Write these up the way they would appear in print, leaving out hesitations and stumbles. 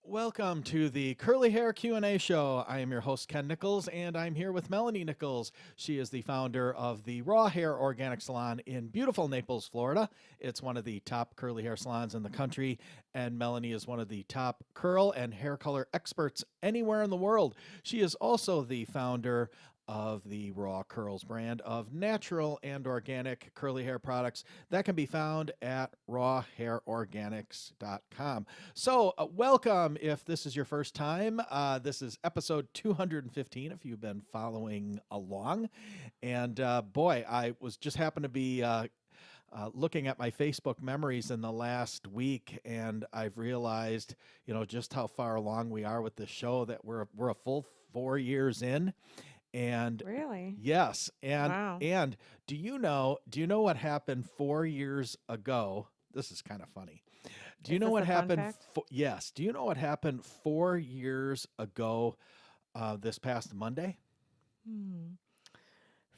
Welcome to the Curly Hair Q&A show. I am your host, Ken Nichols, and I'm here with Melanie Nichols. She is the founder of the Raw Hair Organic Salon in beautiful Naples, Florida. It's one of the top curly hair salons in the country, and Melanie is one of the top curl and hair color experts anywhere in the world. She is also the founder of the Raw Curls brand of natural and organic curly hair products that can be found at rawhairorganics.com. So welcome if this is your first time. This is episode 215 if you've been following along. And boy, I was just happened to be looking at my Facebook memories in the last week, and I've realized, just how far along we are with this show, that we're a full 4 years in. And really, yes, and wow. and do you know what happened 4 years ago? This is kind of funny. Do you Is know this what a fun happened? fact? Yes. Do you know what happened 4 years ago? This past Monday. Hmm.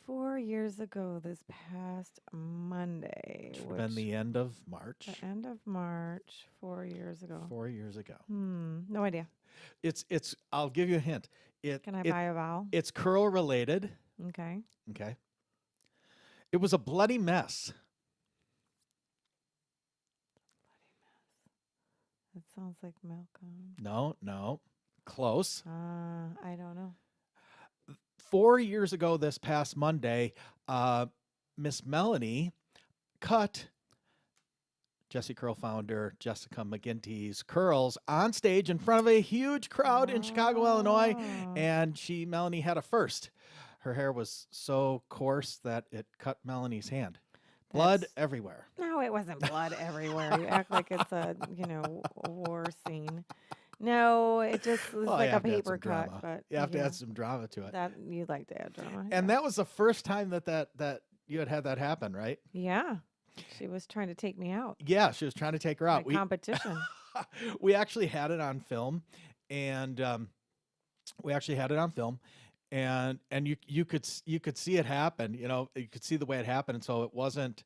4 years ago, this past Monday, Which would have been which the end of March. the end of March, 4 years ago. 4 years ago. No idea. It's. I'll give you a hint. Can I buy a vowel? It's curl related. Okay. Okay. It was a bloody mess. That sounds like Malcolm. No. Close. I don't know. 4 years ago this past Monday, Miss Melanie cut Jesse Curl founder Jessica McGinty's curls on stage in front of a huge crowd in Chicago, Illinois, Oh, and Melanie had a first. Her hair was so coarse that it cut Melanie's hand. Blood that's everywhere. no, it wasn't blood everywhere. You act like it's a war scene. No, it just was Well, like you a have to add paper some cut, drama. but You have to add some drama to it. that you like to add drama. And that was the first time that you had that happen, right? Yeah. She was trying to take me out. Yeah, she was trying to take her out. My competition. We actually had it on film, and you could see it happen. You could see the way it happened, and so it wasn't.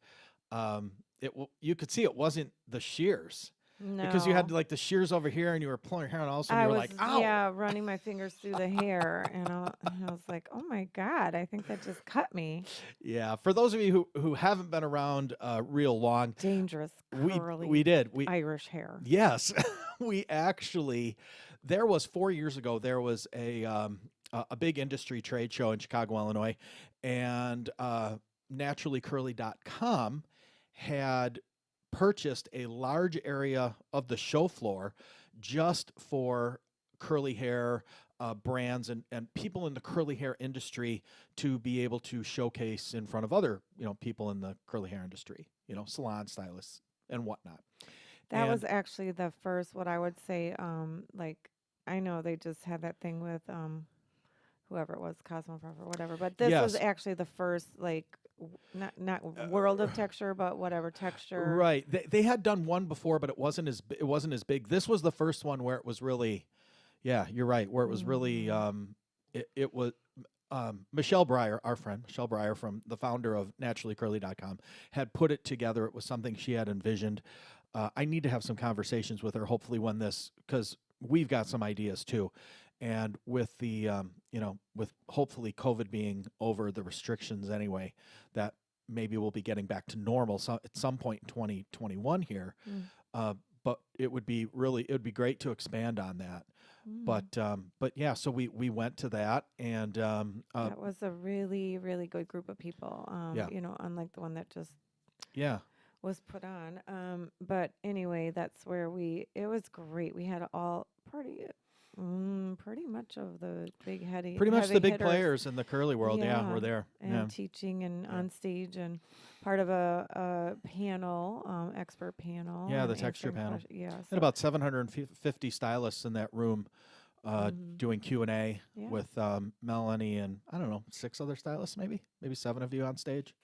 You could see it wasn't the shears because you had No. like the shears over here, and you were pulling your hair, and all of a sudden I you were was, like, "Ow!" running my fingers through the hair, and I was like, oh my God, I think that just cut me. Yeah. For those of you who haven't been around real long, Dangerous, we curly did Irish hair. yes, we actually. There was 4 years ago. There was a big industry trade show in Chicago, Illinois, and naturallycurly.com had purchased a large area of the show floor just for curly hair brands and people in the curly hair industry to be able to showcase in front of other people in the curly hair industry, salon stylists and whatnot. That was actually the first, what I would say, like, I know they just had that thing with whoever it was, Cosmoprof or whatever, but this was Yes. actually the first, like, not world of texture, but whatever texture. Right. They had done one before, but it wasn't as big. This was the first one where it was really, yeah, you're right, where it was really it was Michelle Breyer, our friend Michelle Breyer, from the founder of naturallycurly.com, had put it together. It was something she had envisioned. I need to have some conversations with her, hopefully, when this, because we've got some ideas too. And with the, with hopefully COVID being over, the restrictions anyway, that maybe we'll be getting back to normal at some point in 2021 here. But it would be great to expand on that. But yeah, so we went to that, and That was a really, really good group of people. Yeah. Unlike the one that just yeah, was put on. But anyway, that's where it was great. We had all pretty much of the pretty much heavy the big hitters, players in the curly world, yeah, were there. and Yeah. teaching and on stage and part of a panel, expert panel. Yeah, the and texture answering panel. Yeah, And so, about 750 stylists in that room doing Q&A yeah. with Melanie and, I don't know, 6 other stylists, maybe 7 of you on stage,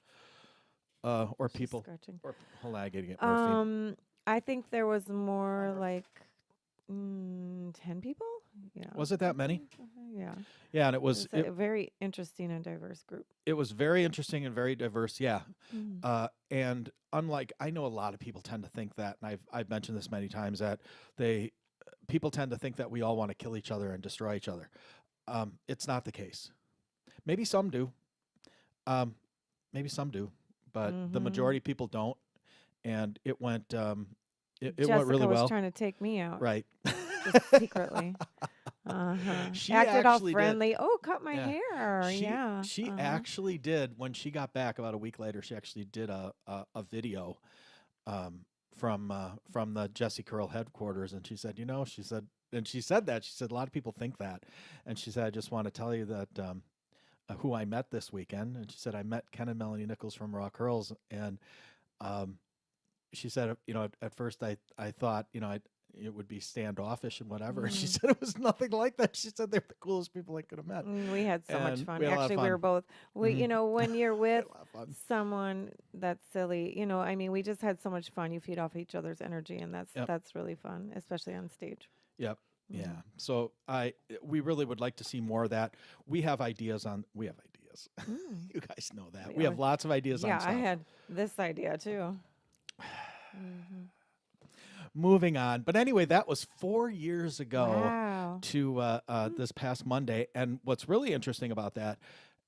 or She's people. scratching. Or hold on, I gotta get more feed. I think there was more like 10 people. Yeah. Was it that many? Yeah. Yeah, and it It was was a very interesting and diverse group. it was very interesting and very diverse. Yeah. Mhm. And unlike, I know a lot of people tend to think that, and I've mentioned this many times, that people tend to think that we all want to kill each other and destroy each other. It's not the case. Maybe some do. Maybe some do, but the majority of people don't. And it went it went really Jessica was well. trying to take me out, Right. just secretly. She Acted all actually did. friendly. Oh, cut my Yeah. hair. Yeah. She actually did, when she got back about a week later, she actually did a video from the Jesse Curl headquarters, and she said, she said a lot of people think that, and she said, I just want to tell you that who I met this weekend, and she said, I met Ken and Melanie Nichols from Raw Curls, and she said, at first I thought, it would be standoffish and whatever. And she said it was nothing like that. She said they're the coolest people I could have met. We had so much And fun. we had a lot of Actually, we fun. were both, when you're with A lot of fun. someone that's silly, I mean, we just had so much fun. You feed off each other's energy, and that's really fun, especially on stage. Yep. Yeah. So we really would like to see more of that. We have ideas. You guys know that. We have lots of ideas on Yeah, stuff. I had this idea too. Moving on. But anyway, that was 4 years ago Wow. to this past Monday. And what's really interesting about that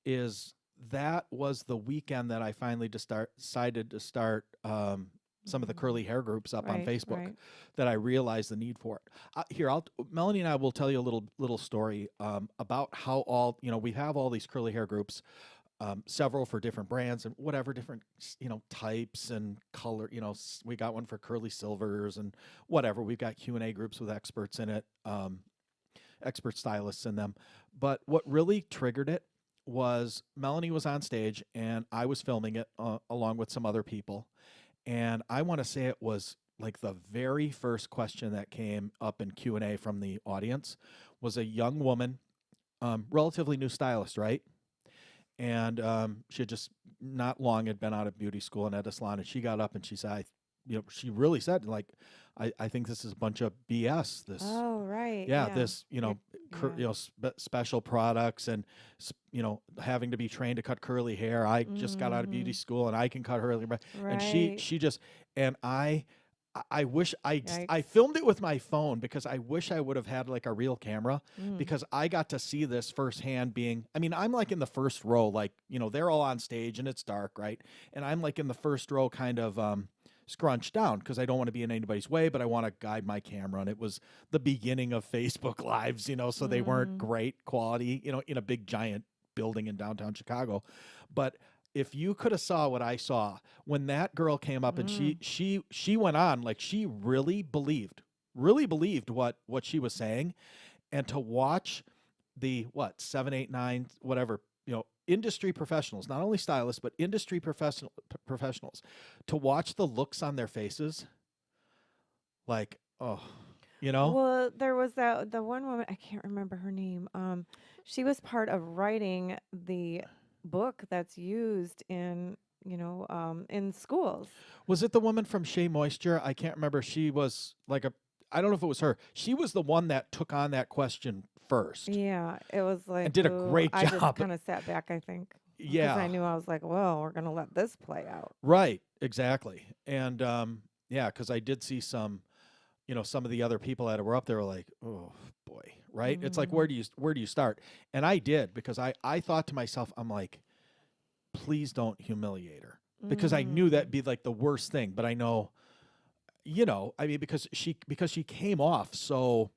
is that was the weekend that I finally decided to start some of the curly hair groups up on Facebook, that I realized the need for it. Here, Melanie and I will tell you a little story about how all, we have all these curly hair groups, several for different brands and whatever, different, types and color. We got one for curly silvers and whatever. We've got Q&A groups with experts in it, expert stylists in them. But what really triggered it was Melanie was on stage and I was filming it along with some other people. And I want to say it was like the very first question that came up in Q&A from the audience was a young woman, relatively new stylist, right? And she had just not long had been out of beauty school and at a salon, and she got up and she said, she really said, like, I think this is a bunch of BS. This, oh right, this, special products and having to be trained to cut curly hair. I just got out of beauty school and I can cut curly hair. Right. And she just, and I wish Yikes. I filmed it with my phone because I wish I would have had like a real camera because I got to see this firsthand I'm like in the first row, like, they're all on stage and it's dark, right? And I'm like in the first row kind of scrunched down because I don't want to be in anybody's way, but I want to guide my camera. And it was the beginning of Facebook Lives, so they weren't great quality, in a big giant building in downtown Chicago. But if you could have saw what I saw when that girl came up and she went on, like she really believed what she was saying, and to watch the 7, 8, 9, whatever, industry professionals, not only stylists, but industry professionals, to watch the looks on their faces, like, Well, there was the one woman, I can't remember her name. She was part of writing the book that's used in schools. Was it the woman from Shea Moisture? I can't remember. She was like I don't know if it was her. She was the one that took on that question first. Yeah, it was like, and did a great I job. just kind of sat back, I think. Yeah. Because I knew, I was like, well, we're going to let this play out. Right, exactly. And because I did see some, some of the other people that were up there were like, oh boy, right? It's like, where do you start? And I did, because I thought to myself, I'm like, please don't humiliate her, because I knew that'd be like the worst thing. But I know, because she came off so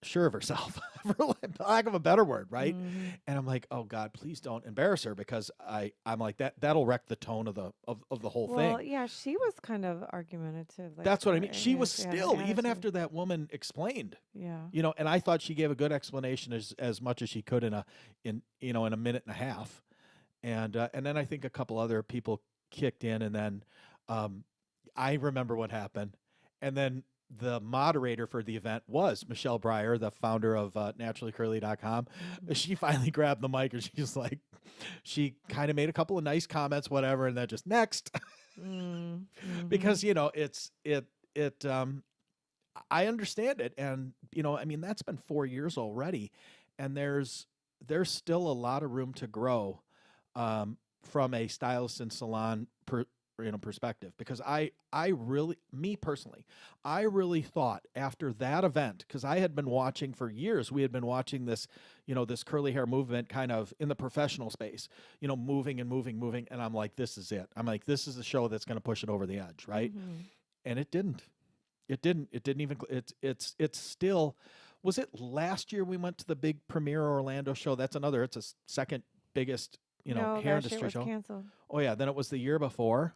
sure of herself, for lack of a better word, right? And I'm like, oh God, please don't embarrass her, because I'm like, that'll wreck the tone of the whole thing. Well, yeah, she was kind of argumentative. Like, that's what I mean. She was she had still, an even attitude. after that woman explained, Yeah. and I thought she gave a good explanation as much as she could in a minute and a half. And then I think a couple other people kicked in, and then I remember what happened. And then the moderator for the event was Michelle Breyer, the founder of naturallycurly.com. She finally grabbed the mic, and she's like, she kind of made a couple of nice comments, whatever, and then just next. Because I understand it, and that's been 4 years already, and there's still a lot of room to grow from a stylist and salon perspective, because me personally, I really thought after that event, because I had been watching for years, we had been watching this, this curly hair movement kind of in the professional space, moving and moving. And I'm like, this is it. I'm like, this is the show that's going to push it over the edge. Right. Mm-hmm. And it didn't. It didn't even, it's still, was it last year we went to the big premiere Orlando show? It's a second biggest, No, hair that shit industry was show. canceled. Oh yeah. Then it was the year before.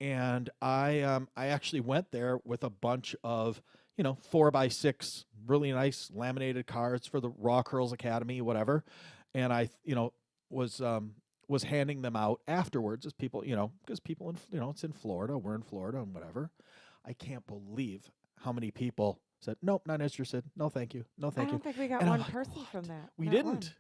And I actually went there with a bunch of, 4x6 really nice laminated cards for the Raw Curls Academy, whatever. And I, was handing them out afterwards as people, because people it's in Florida, we're in Florida and whatever. I can't believe how many people said, nope, not interested. No, thank you. No, thank I you. don't think we got And I'm one like, person what? from that. We Not didn't.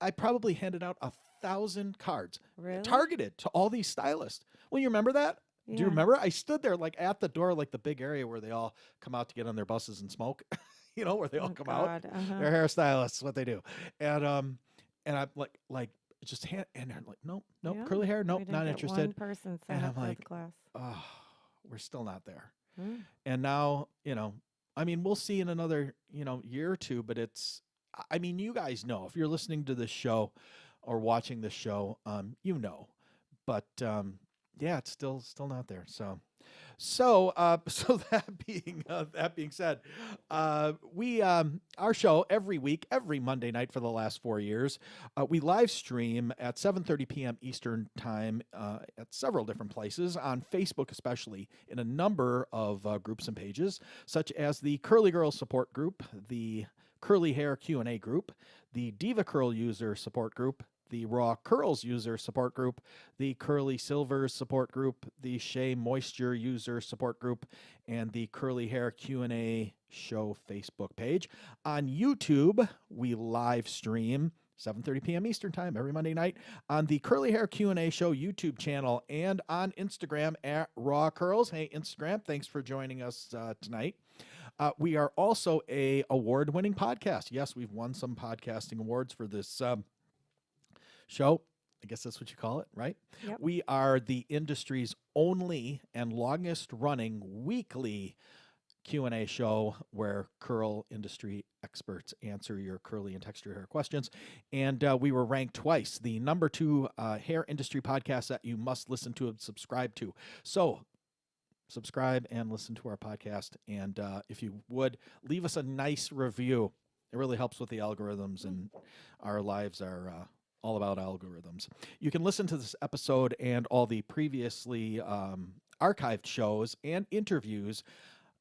I probably handed out 1,000 cards Really? targeted to all these stylists. Well, you remember that? Yeah. Do you remember? I stood there like at the door, like the big area where they all come out to get on their buses and smoke, where they all come out. They're hairstylists, what they do. And I'm like just and they're like, nope, Yeah, curly hair, nope, we didn't not get interested. One person And signed I'm up for like, the class. oh, we're still not there. Mm. And now, we'll see in another, year or two, but you guys know, if you're listening to this show or watching this show, but yeah, it's still not there. So that being said, we our show every week, every Monday night for the last 4 years, we live stream at 7:30 p.m. Eastern time at several different places on Facebook, especially in a number of groups and pages, such as the Curly Girl Support Group, the Curly Hair Q&A group, the Diva Curl User Support Group, the Raw Curls User Support Group, the Curly Silvers Support Group, the Shea Moisture User Support Group, and the Curly Hair Q&A Show Facebook page. On YouTube, we live stream 7:30 p.m. Eastern time every Monday night on the Curly Hair Q&A Show YouTube channel, and on Instagram at Raw Curls. Hey, Instagram, thanks for joining us tonight. We are also a award-winning podcast. Yes, we've won some podcasting awards for this show. I guess that's what you call it, right? Yep. We are the industry's only and longest running weekly Q&A show where curl industry experts answer your curly and texture hair questions. And we were ranked twice, the number 2 hair industry podcast that you must listen to and subscribe to. So subscribe and listen to our podcast. And if you would, leave us a nice review. It really helps with the algorithms, and our lives are all about algorithms. You can listen to this episode and all the previously archived shows and interviews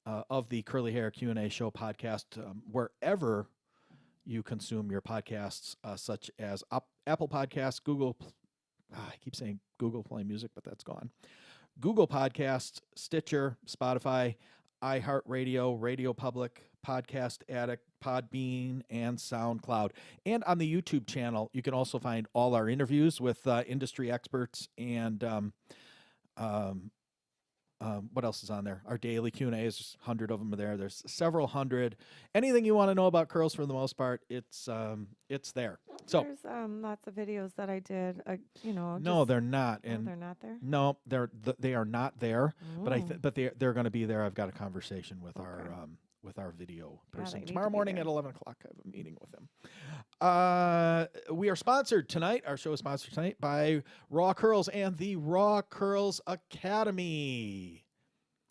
of the Curly Hair Q&A Show podcast wherever you consume your podcasts, such as Apple Podcasts, Google. I keep saying Google Play Music, but that's gone. Google Podcasts, Stitcher, Spotify, iHeartRadio, Radio Public, Podcast Addict, Podbean, and SoundCloud. And on the YouTube channel, you can also find all our interviews with industry experts and what else is on there? Our daily Q&As, 100 of them are there. There's several hundred. Anything you want to know about curls, for the most part, it's there. So there's lots of videos that I did. No, they're not. And they're not there. No, they are not there. Mm. But they're going to be there. I've got a conversation with our video person tomorrow morning at 11 o'clock. I have a meeting with him. We are sponsored tonight. Our show is sponsored tonight by Raw Curls and the Raw Curls Academy.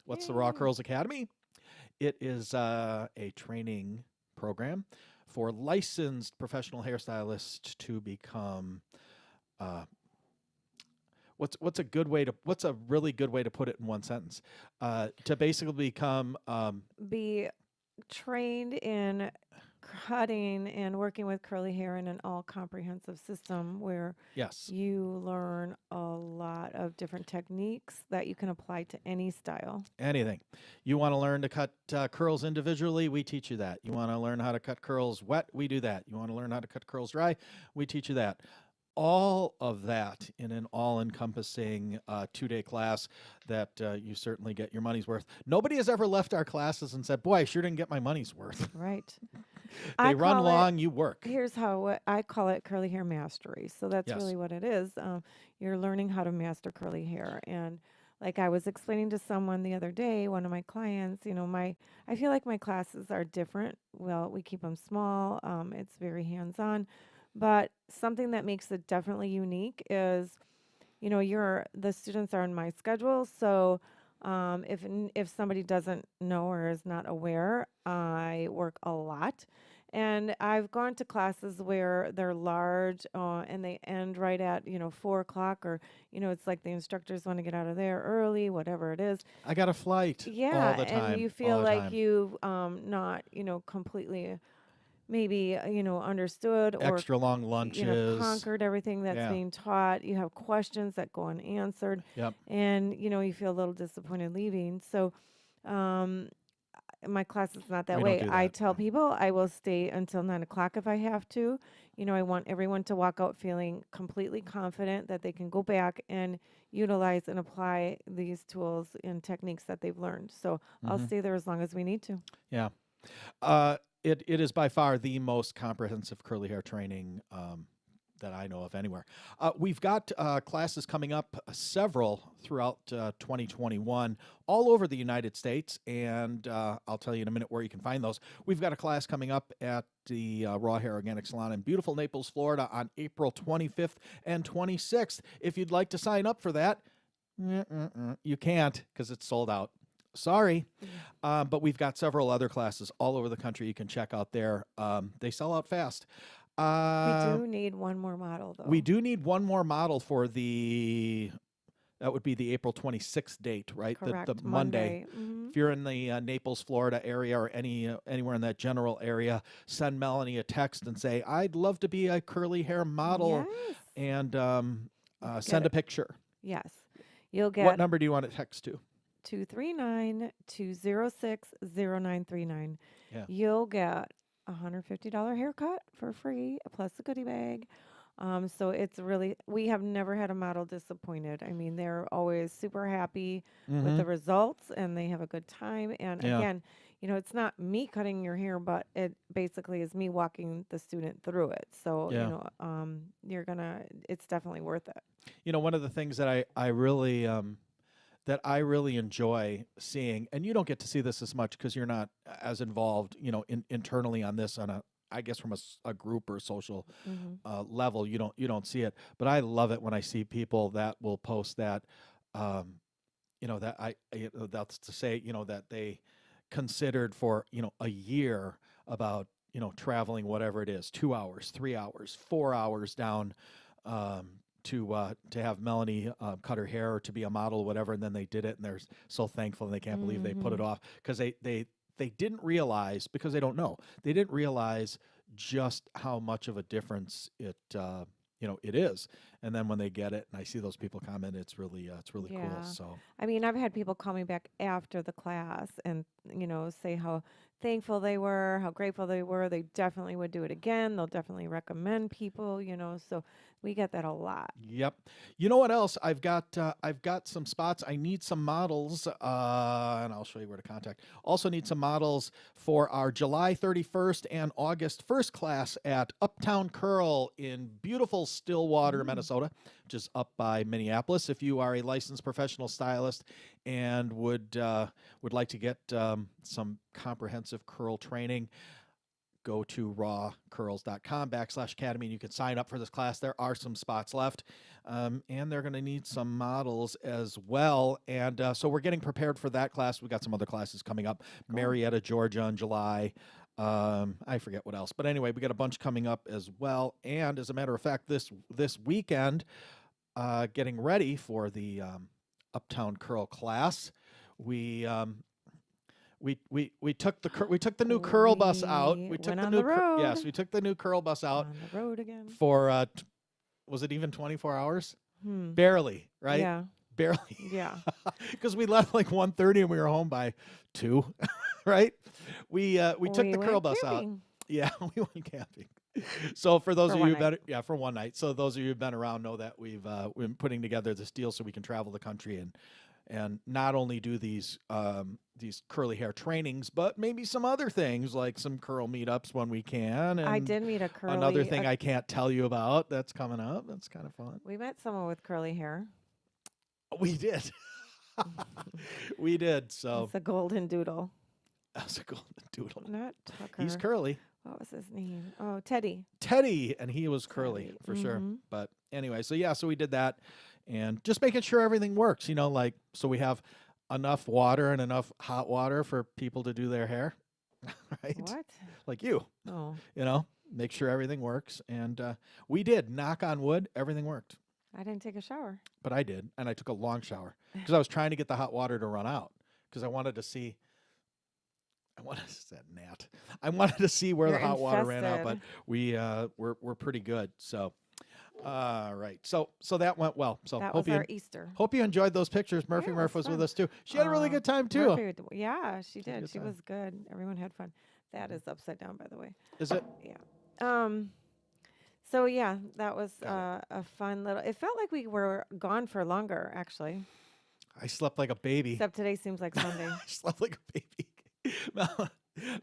What's the Raw Curls Academy? It is a training program for licensed professional hairstylists to become what's a really good way to put it in one sentence? To basically become be trained in cutting and working with curly hair in an all-comprehensive system where yes, you learn a lot of different techniques that you can apply to any style. Anything. You want to learn to cut curls individually, we teach you that. You want to learn how to cut curls wet, we do that. You want to learn how to cut curls dry, we teach you that. all of that in an all-encompassing 2-day class that you certainly get your money's worth. Nobody has ever left our classes and said, "Boy, I sure didn't get my money's worth." Right. They I run call it, long, you work. here's how I call it curly hair mastery. So that's Yes. really what it is. You're learning how to master curly hair. And like I was explaining to someone the other day, one of my clients, I feel like my classes are different. Well, we keep them small. It's very hands-on. But something that makes it definitely unique is, the students are on my schedule. So if somebody doesn't know or is not aware, I work a lot. And I've gone to classes where they're large and they end right at, 4 o'clock, or, it's like the instructors want to get out of there early, whatever it is. I got a flight all Yeah. the And time, you all feel the like time. you've not, completely maybe, understood or Extra long lunches. conquered everything that's Yeah. being taught. You have questions that go unanswered, Yep. and you feel a little disappointed leaving. So, um, my class is not that We don't way. do I that. tell people I will stay until 9 o'clock if I have to. I want everyone to walk out feeling completely confident that they can go back and utilize and apply these tools and techniques that they've learned. So I'll Hmm. stay there as long as we need to. Yeah. It is by far the most comprehensive curly hair training that I know of anywhere. We've got classes coming up, several throughout 2021, all over the United States, and I'll tell you in a minute where you can find those. We've got a class coming up at the Raw Hair Organic Salon in beautiful Naples, Florida, on April 25th and 26th. If you'd like to sign up for that, you can't because it's sold out. Sorry. But we've got several other classes all over the country you can check out there. They sell out fast. We do need one more model, though. We do need one more model for that would be the April 26th date, right? Correct. The Monday. Mm-hmm. If you're in the Naples, Florida area or anywhere in that general area, send Melanie a text and say, "I'd love to be a curly hair model," Yes. and Get send it. a picture. Yes. You'll What get number do you want to text to? 239-206-0939. Yeah. You'll get a $150 haircut for free, plus a goodie bag. So it's really, we have never had a model disappointed. I mean, they're always super happy with the results and they have a good time. And Yeah. again, it's not me cutting your hair, but it basically is me walking the student through it. So, Yeah. it's definitely worth it. One of the things that I really enjoy seeing, and you don't get to see this as much because you're not as involved, internally on this I guess from a group or social level, you don't see it. But I love it when I see people that will post that, that's to say, that they considered for a year about traveling whatever it is, 2 hours, 3 hours, 4 hours down. To have Melanie cut her hair or to be a model or whatever, and then they did it, and they're so thankful and they can't believe they put it off because they didn't realize, because they don't know, they didn't realize just how much of a difference it is. And then when they get it and I see those people comment, it's really cool. Yeah. So I mean, I've had people call me back after the class and, say how thankful they were, how grateful they were. They definitely would do it again. They'll definitely recommend people, so we get that a lot. Yep. You know what else? I've got some spots. I need some models, and I'll show you where to contact. Also need some models for our July 31st and August 1st class at Uptown Curl in beautiful Stillwater, Minnesota, which is up by Minneapolis. If you are a licensed professional stylist and would like to get some comprehensive curl training, go to rawcurls.com/academy and you can sign up for this class. There are some spots left, and they're going to need some models as well. And so we're getting prepared for that class. We got some other classes coming up. Cool. Marietta, Georgia in July. I forget what else. But anyway, we got a bunch coming up as well. And as a matter of fact, this weekend, getting ready for the Uptown Curl class, we took the new curl bus out. We took went the on new the road. yes, we took the new curl bus out On the road again. for was it even 24 hours? Hmm. Barely, right? Yeah. Barely. Yeah. Because we left like 1:30 and we were home by 2, right? We took the curl went bus camping. out. Yeah, we went camping. So for those For of one you night. for one night. So those of you who've been around know that we've been putting together this deal so we can travel the country and not only do these curly hair trainings, but maybe some other things like some curl meetups when we can, I and did meet a another curly. thing I can't tell you about that's coming up. That's kind of fun. We met someone with curly hair. We did. We did. So It's a golden doodle. that's a golden doodle. Not Tucker. He's curly. What was his name? Oh, Teddy. Teddy, and he was curly Teddy. for sure. Mhm. But anyway, so yeah, so we did that, and just making sure everything works. Like so we have enough water and enough hot water for people to do their hair, right? What? Like you, Oh, make sure everything works, and we did. Knock on wood, everything worked. I didn't take a shower. But I did, and I took a long shower because I was trying to get the hot water to run out because I wanted to see. I wanted to say gnat. I wanted to see where You're the hot water ran out, but infested. we're pretty good. So, right. So that went well. So That hope was our you Easter. hope you enjoyed those pictures. Murphy Yeah, it Murph was was with fun. us too. She had a really good time too. Murphy, yeah, she She had a did. good She time. was good. Everyone had fun. That is upside down, by the way. Is it? Yeah. So yeah, that was Got a fun little. It felt like we were gone for longer, actually. I slept like a baby. Except today seems like Sunday. I slept like a baby.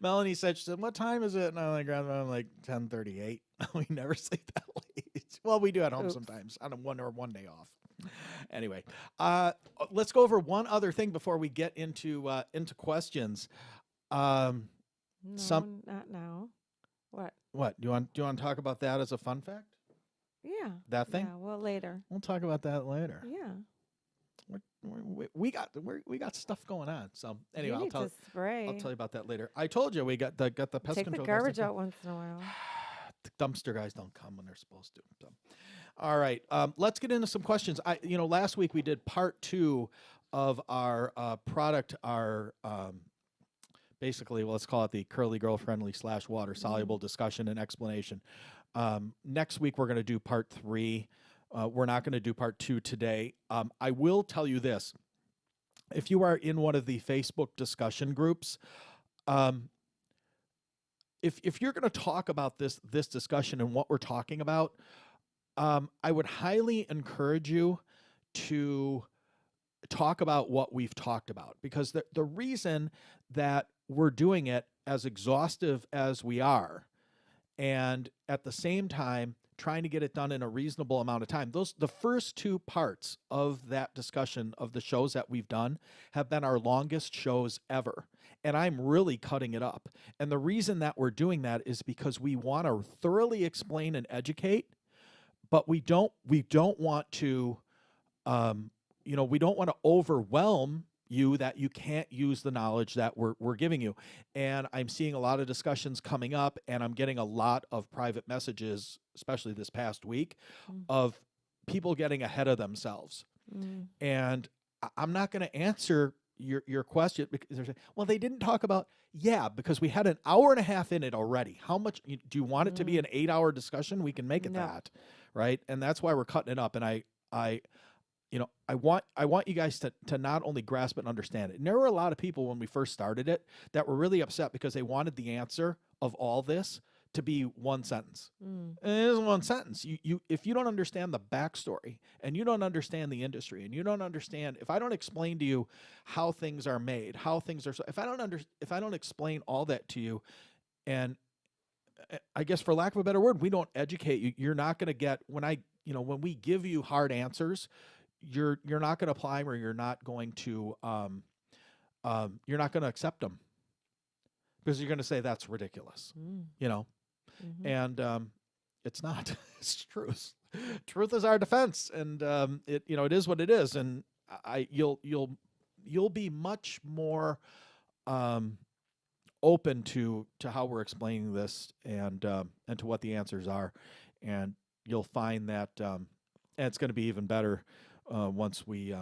Melanie said, she said, "What time is it?" And I'm like, "I'm like 10:38." We never sleep that late. Well, we do at home Oops. sometimes on one day off. Anyway, let's go over one other thing before we get into questions. No, Some not now. What? what do you want? Do you want to talk about that as a fun fact? Yeah. That thing? Yeah. Well, later. We'll talk about that later. Yeah. We got stuff going on. So anyway, You need to spray. I'll tell you about that later. I told you we got the pest Take the control. garbage out once in a while. The dumpster guys don't come when they're supposed to. So. All right, let's get into some questions. Last week we did part 2 of our product, basically, let's call it the Curly Girl Friendly / water soluble discussion and explanation. Next week we're going to do part 3. We're not going to do part 2 today. I will tell you this: if you are in one of the Facebook discussion groups, if you're going to talk about this discussion and what we're talking about, I would highly encourage you to talk about what we've talked about, because the reason that we're doing it as exhaustive as we are, and at the same time trying to get it done in a reasonable amount of time. The first 2 parts of that discussion of the shows that we've done have been our longest shows ever. And I'm really cutting it up. And the reason that we're doing that is because we want to thoroughly explain and educate, but we don't want to, we don't want to overwhelm you that you can't use the knowledge that we're giving you. And I'm seeing a lot of discussions coming up, and I'm getting a lot of private messages, especially this past week, of people getting ahead of themselves. And I'm not going to answer your question because they're saying, well, they didn't talk about, because we had an hour and a half in it already. How much do you want it to be an 8-hour discussion? We can make it that, right? And that's why we're cutting it up. And I want you guys to not only grasp it and understand it. And there were a lot of people when we first started it that were really upset because they wanted the answer of all this to be one sentence. And it isn't one sentence. If you don't understand the backstory, and you don't understand the industry, and you don't understand, if I don't explain to you how things are made, how things are, if I don't explain all that to you, and I guess for lack of a better word, we don't educate you, you're not going to get, when we give you hard answers, you're not going to apply them, or you're not going to accept them, because you're going to say that's ridiculous, and it's not. It's truth. Truth is our defense, and it is what it is, and you'll be much more open to how we're explaining this, and to what the answers are, and you'll find that and it's going to be even better once we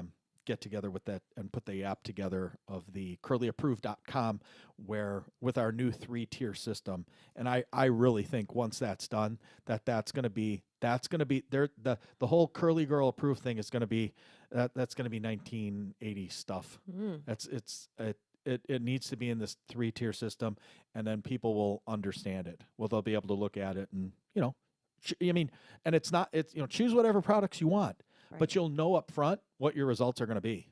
get together with that and put the app together of the curlyapproved.com, where with our new 3-tier system. And I really think once that's done, that's going to be there. The whole Curly Girl approved thing is going to be that's going to be 1980s stuff. it needs to be in this 3-tier system, and then people will understand it. Well, they'll be able to look at it and, I mean, and it's choose whatever products you want, Right. but you'll know up front what your results are going to be,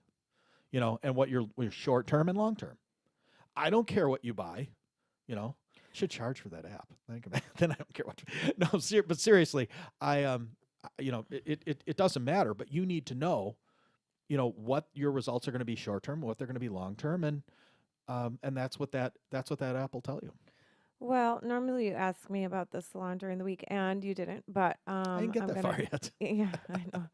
and what your short term and long term. I don't care what you buy, should charge for that app. Then I don't care what. No, but seriously, it doesn't matter, but you need to know, what your results are going to be short term, what they're going to be long term, and that's what that app will tell you. Well, normally you ask me about the salon during the week, and you didn't, but I didn't get that far yet. yeah, I know.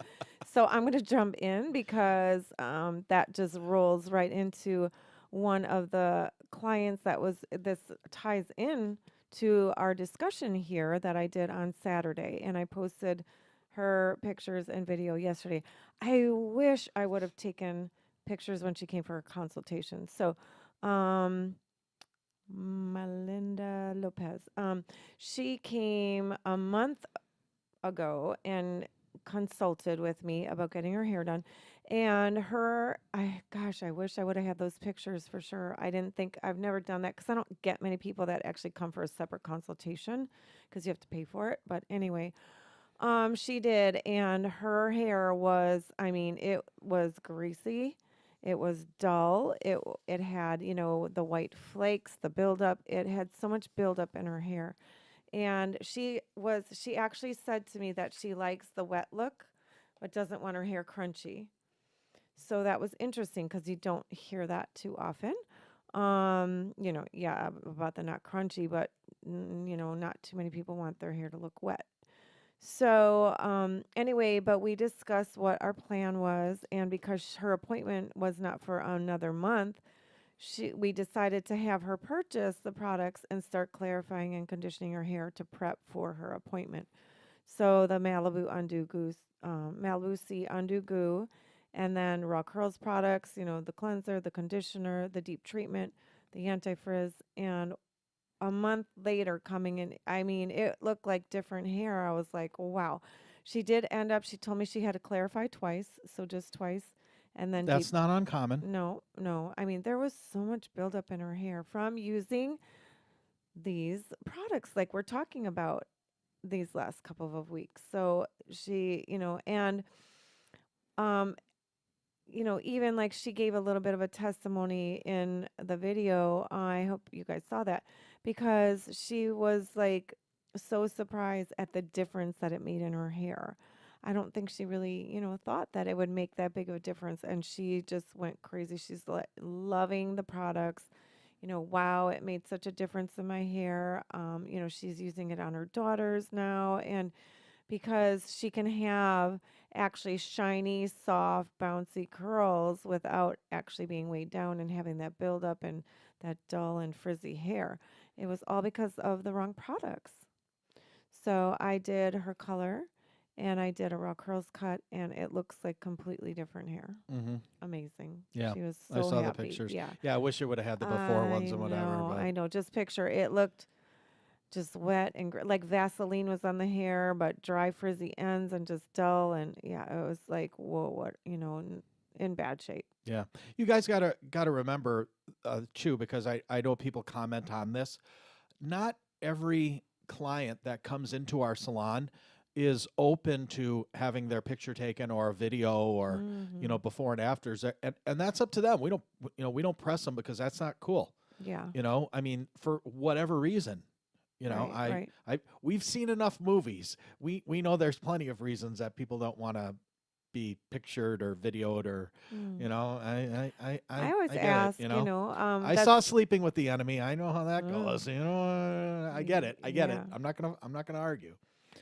So I'm gonna jump in because that just rolls right into one of the clients that was this ties in to our discussion here that I did on Saturday, and I posted her pictures and video yesterday. I wish I would have taken pictures when she came for her consultation. So, Melinda Lopez. She came a month ago and consulted with me about getting her hair done. And gosh, I wish I would have had those pictures for sure. I've never done that because I don't get many people that actually come for a separate consultation because you have to pay for it. But anyway, she did, and her hair was, I mean, it was greasy. It was dull. It had, the white flakes, the buildup. It had so much buildup in her hair. And she actually said to me that she likes the wet look, but doesn't want her hair crunchy. So that was interesting because you don't hear that too often. Yeah, about the not crunchy, but not too many people want their hair to look wet. So, anyway, but we discussed what our plan was, and because her appointment was not for another month, we decided to have her purchase the products and start clarifying and conditioning her hair to prep for her appointment. So the Malibu C Undo Goo, and then Raw Curls products, the cleanser, the conditioner, the deep treatment, the anti-frizz, and a month later coming in, I mean, it looked like different hair. I was like, wow. She told me she had to clarify twice, so just twice. And then That's not uncommon. no, no. I mean, there was so much buildup in her hair from using these products like we're talking about these last couple of weeks. So she, and um even like she gave a little bit of a testimony in the video. I hope you guys saw that because she was like so surprised at the difference that it made in her hair. I don't think she really, thought that it would make that big of a difference. And she just went crazy. She's loving the products. Wow, it made such a difference in my hair. She's using it on her daughters now. And because she can have actually shiny, soft, bouncy curls without actually being weighed down and having that buildup and that dull and frizzy hair. It was all because of the wrong products. So I did her color and I did a raw curls cut, and it looks like completely different hair. Mm-hmm. Amazing. Yeah, she was I so saw happy. the pictures. Yeah, I wish it would have had the before ones and whatever. But I know. Just picture it looked just wet and like Vaseline was on the hair, but dry, frizzy ends and just dull. And yeah, it was like, whoa, what, in bad shape. yeah, you guys gotta remember too, because I know people comment on this. Not every client that comes into our salon is open to having their picture taken or a video or before and afters, and that's up to them. We don't press them because that's not cool. Yeah. I mean, for whatever reason. Right. We've seen enough movies. We know there's plenty of reasons that people don't want to be pictured or videoed or, I always get ask, it, I that's saw Sleeping with the Enemy. I know how that goes. I get it. I get it. yeah. I'm not gonna argue.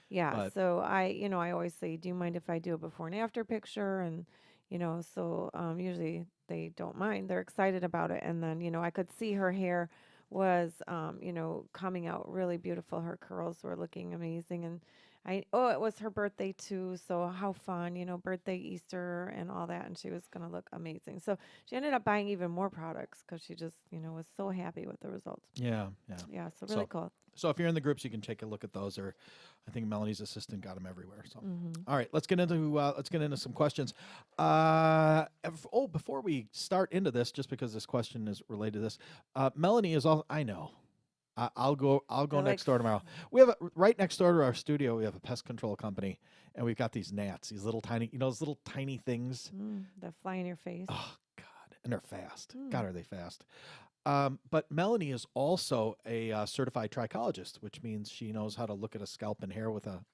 Yeah, But so I always say, do you mind if I do a before and after picture? And, so usually they don't mind. They're excited about it. And then, I could see her hair was, coming out really beautiful. Her curls were looking amazing. And it was her birthday too. So how fun, birthday, Easter and all that. And she was going to look amazing. So she ended up buying even more products because she just, was so happy with the results. yeah. Yeah, so really cool. So if you're in the groups, you can take a look at those. Or I think Melanie's assistant got them everywhere. So, Mm-hmm. all right, let's get into some questions. Before we start into this, just because this question is related to this, Melanie is all I know. I'll go. I'll go They're like next door tomorrow. We have right next door to our studio. We have a pest control company, and we've got these gnats. These little tiny, those little tiny things. that fly in your face. Oh God, and they're fast. Mm. God, are they fast? But Melanie is also a certified trichologist, which means she knows how to look at a scalp and hair with a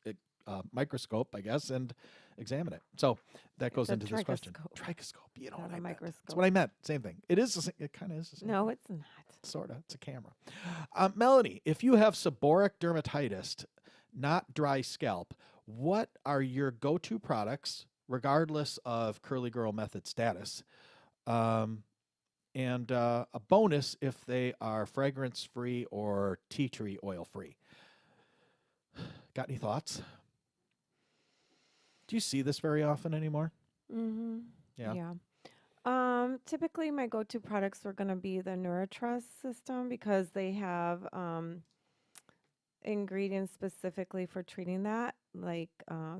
microscope, I guess, and examine it. So that goes into this question. Trichoscope. You know Not what a I meant. microscope. That's what I meant. Same thing. It is. It kind of is the same. No, thing. it's not. Sort of. It's a camera. Melanie, if you have seborrheic dermatitis, not dry scalp, what are your go-to products, regardless of curly girl method status? And a bonus if they are fragrance-free or tea tree oil-free. Got any thoughts? Do you see this very often anymore? Mm-hmm. Yeah. Typically my go-to products are going to be the NeuroTrust system because they have ingredients specifically for treating that, like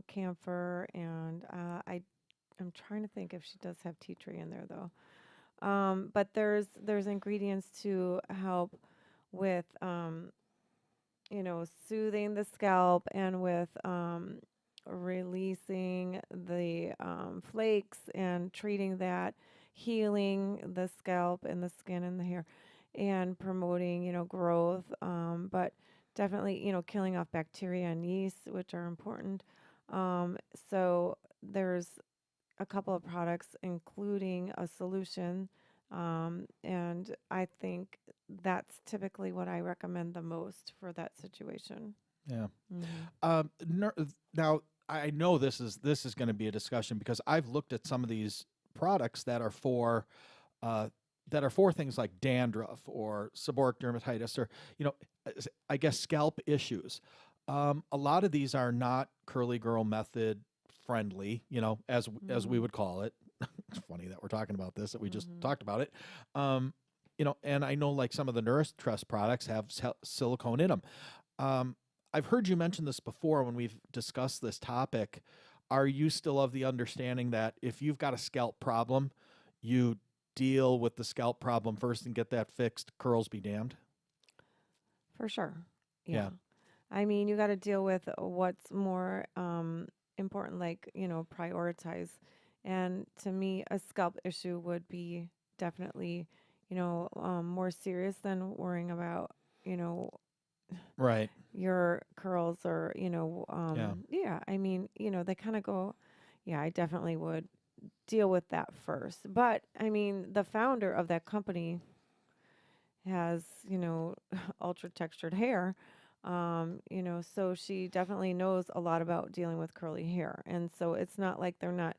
camphor, and I'm trying to think if she does have tea tree in there though. But there's ingredients to help with soothing the scalp and with releasing the flakes and treating that, healing the scalp and the skin and the hair, and promoting growth. But definitely killing off bacteria and yeast, which are important. So there's a couple of products, including a solution. And I think that's typically what I recommend the most for that situation. Yeah. Mm-hmm. Now I know this is going to be a discussion because I've looked at some of these products that are for things like dandruff or seborrheic dermatitis or I guess scalp issues. A lot of these are not curly girl method friendly, as we would call it. It's funny that we're talking about this, that we just talked about it. And I know like some of the NeuroTrust products have silicone in them. I've heard you mention this before when we've discussed this topic. Are you still of the understanding that if you've got a scalp problem, you deal with the scalp problem first and get that fixed, curls be damned? For sure. Yeah. I mean, you got to deal with what's more important, like, prioritize. And to me, a scalp issue would be definitely, more serious than worrying about, right, your curls or, yeah, I mean, they kind of go, yeah, I definitely would deal with that first. But I mean, the founder of that company has, ultra textured hair. So she definitely knows a lot about dealing with curly hair. And so it's not like they're not,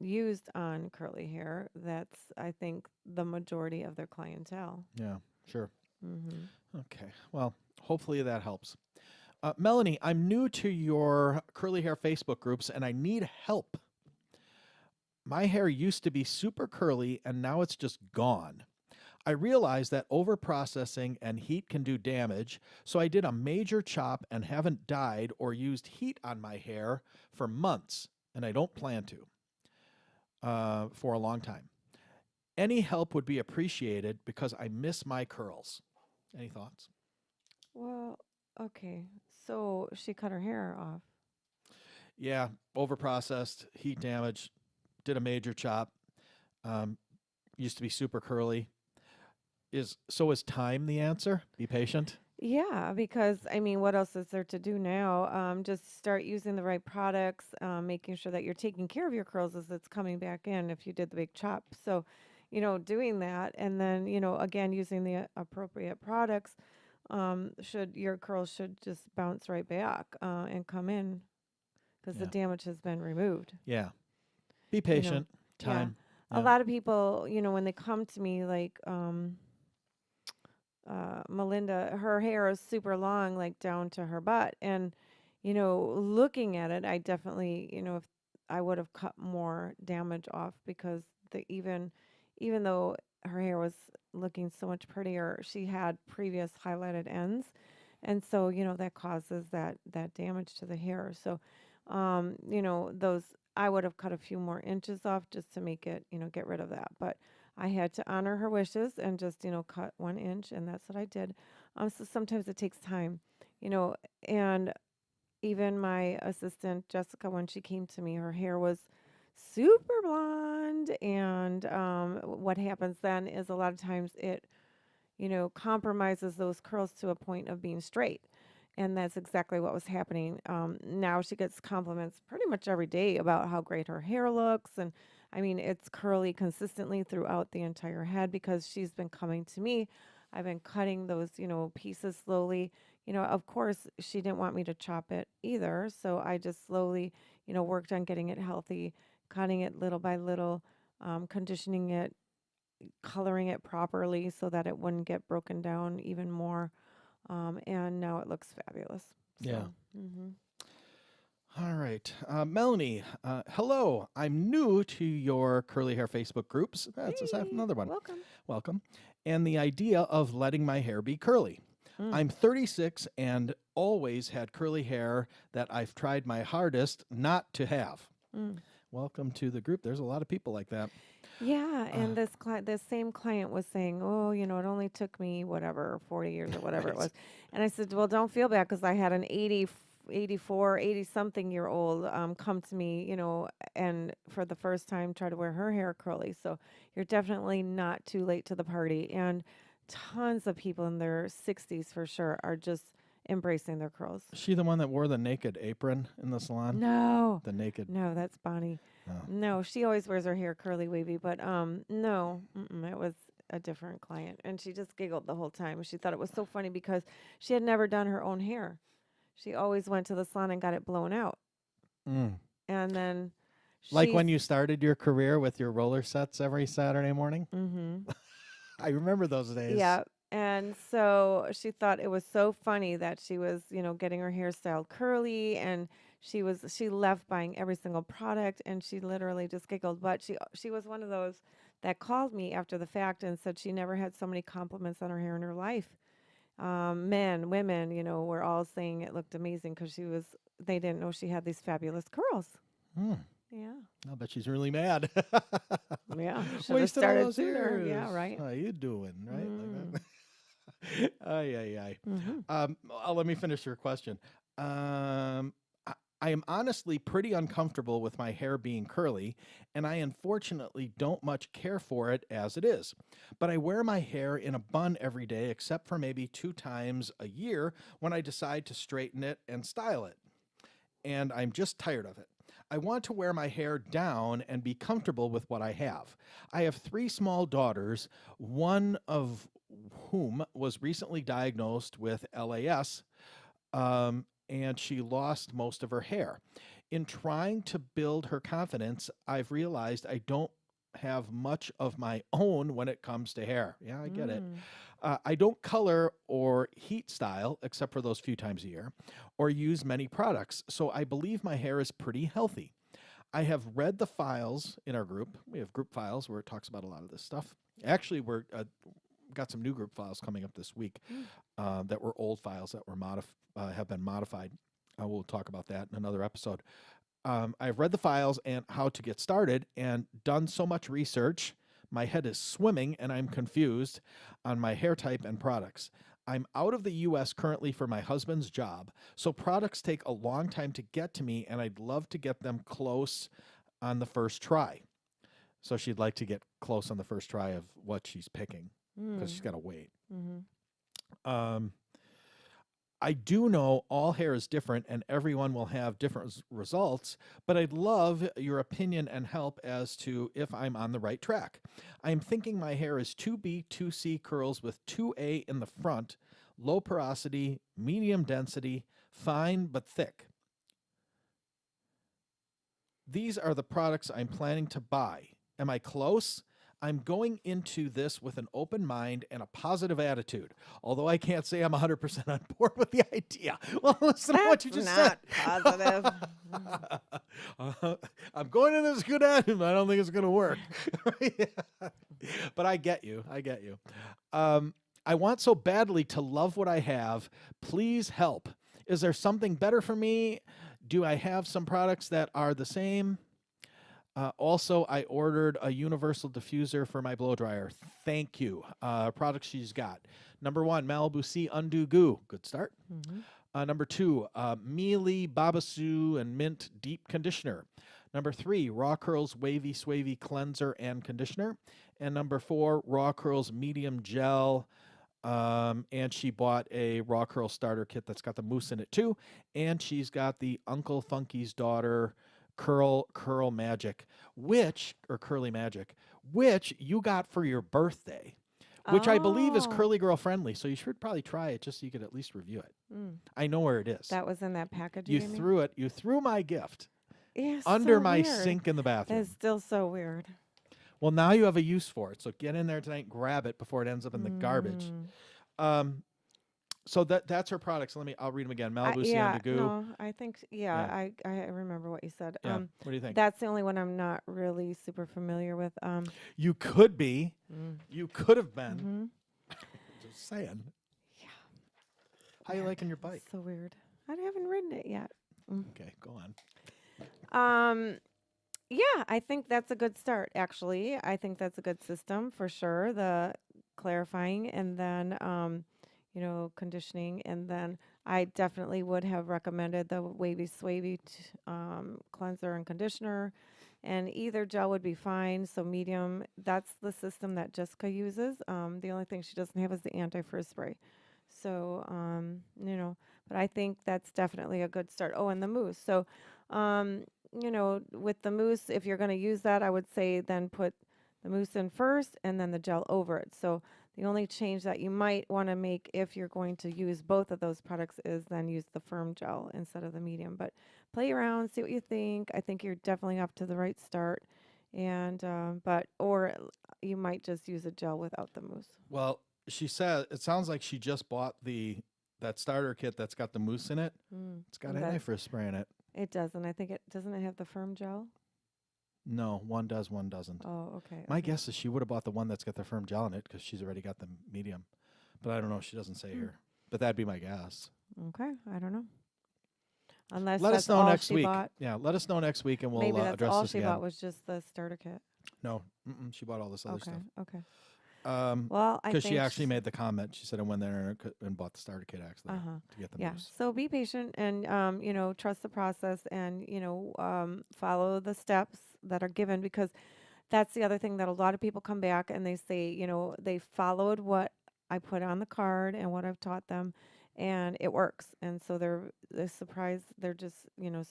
used on curly hair. That's, I think, the majority of their clientele. Yeah, sure. Mm-hmm. Okay. Well, hopefully that helps. Melanie, I'm new to your curly hair Facebook groups and I need help. My hair used to be super curly and now it's just gone. I realized that overprocessing and heat can do damage, so I did a major chop and haven't dyed or used heat on my hair for months, and I don't plan to for a long time. Any help would be appreciated because I miss my curls. Any thoughts? Well, okay. So she cut her hair off. Yeah, overprocessed, heat damage, did a major chop. Used to be super curly. Is time the answer? Be patient. Yeah, because I mean, what else is there to do now? Just start using the right products, making sure that you're taking care of your curls as it's coming back in if you did the big chop. So, doing that and then, again, using the appropriate products, your curls should just bounce right back and come in because the damage has been removed. Yeah. Be patient. Time. Yeah. A lot of people, when they come to me, like, Melinda, her hair is super long, like down to her butt. And, looking at it, I definitely, if I would have cut more damage off because even though her hair was looking so much prettier. She had previous highlighted ends, and so that causes that damage to the hair. So, those I would have cut a few more inches off just to make it, get rid of that. But I had to honor her wishes and just, cut 1 inch, and that's what I did. So sometimes it takes time, and even my assistant Jessica, when she came to me, her hair was super blonde, and what happens then is a lot of times it compromises those curls to a point of being straight. And that's exactly what was happening. Now she gets compliments pretty much every day about how great her hair looks. And I mean, it's curly consistently throughout the entire head because she's been coming to me. I've been cutting those, pieces slowly. Of course, she didn't want me to chop it either. So I just slowly, worked on getting it healthy, cutting it little by little, conditioning it, coloring it properly so that it wouldn't get broken down even more. And now it looks fabulous. Yeah. So, All right. Melanie, hello. I'm new to your curly hair Facebook groups. That's another one. Welcome. Welcome. And the idea of letting my hair be curly. I'm 36 and always had curly hair that I've tried my hardest not to have. Welcome to the group. There's a lot of people like that. Yeah, and this same client was saying, "Oh, it only took me whatever 40 years or whatever it was," and I said, "Well, don't feel bad because I had an 84, 80 something year old come to me, and for the first time try to wear her hair curly. So you're definitely not too late to the party, and tons of people in their 60s for sure are just embracing their curls." Is she the one that wore the naked apron in the salon? No. The naked. No, that's Bonnie. Oh. No, she always wears her hair curly wavy, but no, it was a different client, and she just giggled the whole time. She thought it was so funny because she had never done her own hair. She always went to the salon and got it blown out. And then like when you started your career with your roller sets every Saturday morning? I remember those days. Yeah. And so she thought it was so funny that she was, getting her hairstyle curly, and she left buying every single product, and she literally just giggled. But she was one of those that called me after the fact and said she never had so many compliments on her hair in her life. Men, women, were all saying it looked amazing because they didn't know she had these fabulous curls. Yeah. I'll bet she's really mad. Yeah. Should have Wasted all started those sooner. years. Yeah, right. How you doing? Right? Like that. Ay. Let me finish your question. I am honestly pretty uncomfortable with my hair being curly, and I unfortunately don't much care for it as it is. But I wear my hair in a bun every day, except for maybe 2 times a year when I decide to straighten it and style it. And I'm just tired of it. I want to wear my hair down and be comfortable with what I have. I have 3 small daughters, one of whom was recently diagnosed with LAS, and she lost most of her hair. In trying to build her confidence, I've realized I don't have much of my own when it comes to hair. Yeah, I get it. I don't color or heat style, except for those few times a year, or use many products, so I believe my hair is pretty healthy. I have read the files in our group. We have group files where it talks about a lot of this stuff. Actually, we're got some new group files coming up this week that were old files that were have been modified. We'll talk about that in another episode. I've read the files and how to get started and done so much research. My head is swimming and I'm confused on my hair type and products. I'm out of the U.S. currently for my husband's job, so products take a long time to get to me, and I'd love to get them close on the first try. So she'd like to get close on the first try of what she's picking because she's got to wait. I do know all hair is different and everyone will have different results, but I'd love your opinion and help as to if I'm on the right track. I'm thinking my hair is 2B, 2C curls with 2A in the front, low porosity, medium density, fine but thick. These are the products I'm planning to buy. Am I close? I'm going into this with an open mind and a positive attitude, although I can't say I'm 100% on board with the idea. Well, listen to what you just said. That's not positive. I'm going in this good attitude. I don't think it's going to work. But I get you. I get you. I want so badly to love what I have. Please help. Is there something better for me? Do I have some products that are the same? Also, I ordered a universal diffuser for my blow dryer. Thank you. Products she's got. Number 1, Malibu Sea Undo Goo. Good start. Number 2, Mealy Babasu and Mint Deep Conditioner. Number 3, Raw Curls Wavy Swavy Cleanser and Conditioner. And number 4, Raw Curls Medium Gel. And she bought a Raw Curl starter kit that's got the mousse in it too. And she's got the Uncle Funky's Daughter Curl Magic, or Curly Magic, which you got for your birthday, which I believe is Curly Girl friendly. So you should probably try it just so you could at least review it. I know where it is. That was in that package. You threw it. You threw my gift under my sink in the bathroom. It's still so weird. Well, now you have a use for it. So get in there tonight and grab it before it ends up in the garbage. So that's her products. I'll read them again. Malibu Sea Undo Goo. No, I think I remember what you said. Yeah. What do you think? That's the only one I'm not really super familiar with. You could be. You could have been. Just saying. Yeah. How you liking your bike? So weird. I haven't ridden it yet. Okay, go on. Yeah, I think that's a good start, actually. I think that's a good system for sure. The clarifying and then conditioning, and then I definitely would have recommended the Wavy Swavy cleanser and conditioner, and either gel would be fine. So medium, that's the system that Jessica uses. The only thing she doesn't have is the anti-frizz spray. So, but I think that's definitely a good start. Oh, and the mousse. So, with the mousse, if you're going to use that, I would say then put the mousse in first and then the gel over it. So the only change that you might want to make if you're going to use both of those products is then use the firm gel instead of the medium. But play around, see what you think. I think you're definitely off to the right start. And or you might just use a gel without the mousse. Well, she said it sounds like she just bought that starter kit that's got the mousse in it. It's got anti-frizz spray in it. It doesn't. I think doesn't it have the firm gel? No, one does, one doesn't. Oh, okay. My guess is she would have bought the one that's got the firm gel in it because she's already got the medium. But I don't know. She doesn't say here. But that'd be my guess. Okay. I don't know. Unless let us know all next she week. Bought. Yeah, let us know next week and we'll Maybe that's address all this she again. bought was just the starter kit. No, she bought all this other stuff. Okay. Well, because she actually made the comment. She said I went there and bought the starter kit actually to get the mousse. So be patient and trust the process and follow the steps that are given, because that's the other thing that a lot of people come back and they say they followed what I put on the card and what I've taught them, and it works, and so they're surprised. They're just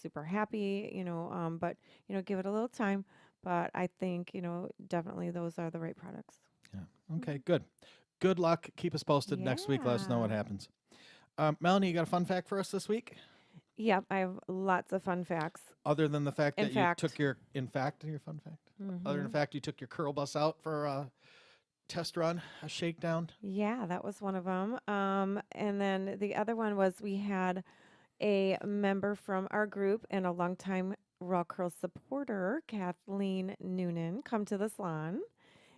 super happy. But give it a little time. But I think definitely those are the right products. Yeah. Okay, good. Good luck. Keep us posted next week. Let us know what happens. Melanie, you got a fun fact for us this week? Yep, I have lots of fun facts. Other than the fact that you took your fun fact? Other than the fact you took your curl bus out for a test run, a shakedown? Yeah, that was one of them. And then the other one was we had a member from our group and a longtime Raw Curl supporter, Kathleen Noonan, come to the salon.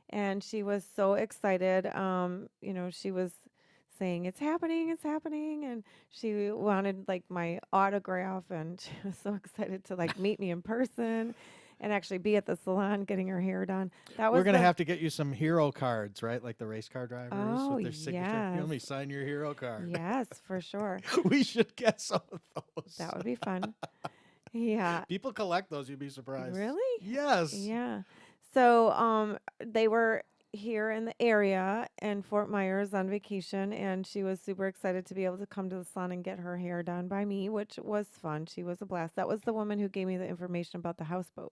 And she was so excited. She was saying, it's happening. And she wanted my autograph, and she was so excited to meet me in person and actually be at the salon getting her hair done. We're going to have to get you some hero cards, right? Like the race car drivers with their signature. Yes. You want me to sign your hero card? Yes, for sure. We should get some of those. That would be fun. Yeah. People collect those. You'd be surprised. Really? Yes. Yeah. So they were here in the area in Fort Myers on vacation, and she was super excited to be able to come to the salon and get her hair done by me, which was fun. She was a blast. That was the woman who gave me the information about the houseboat.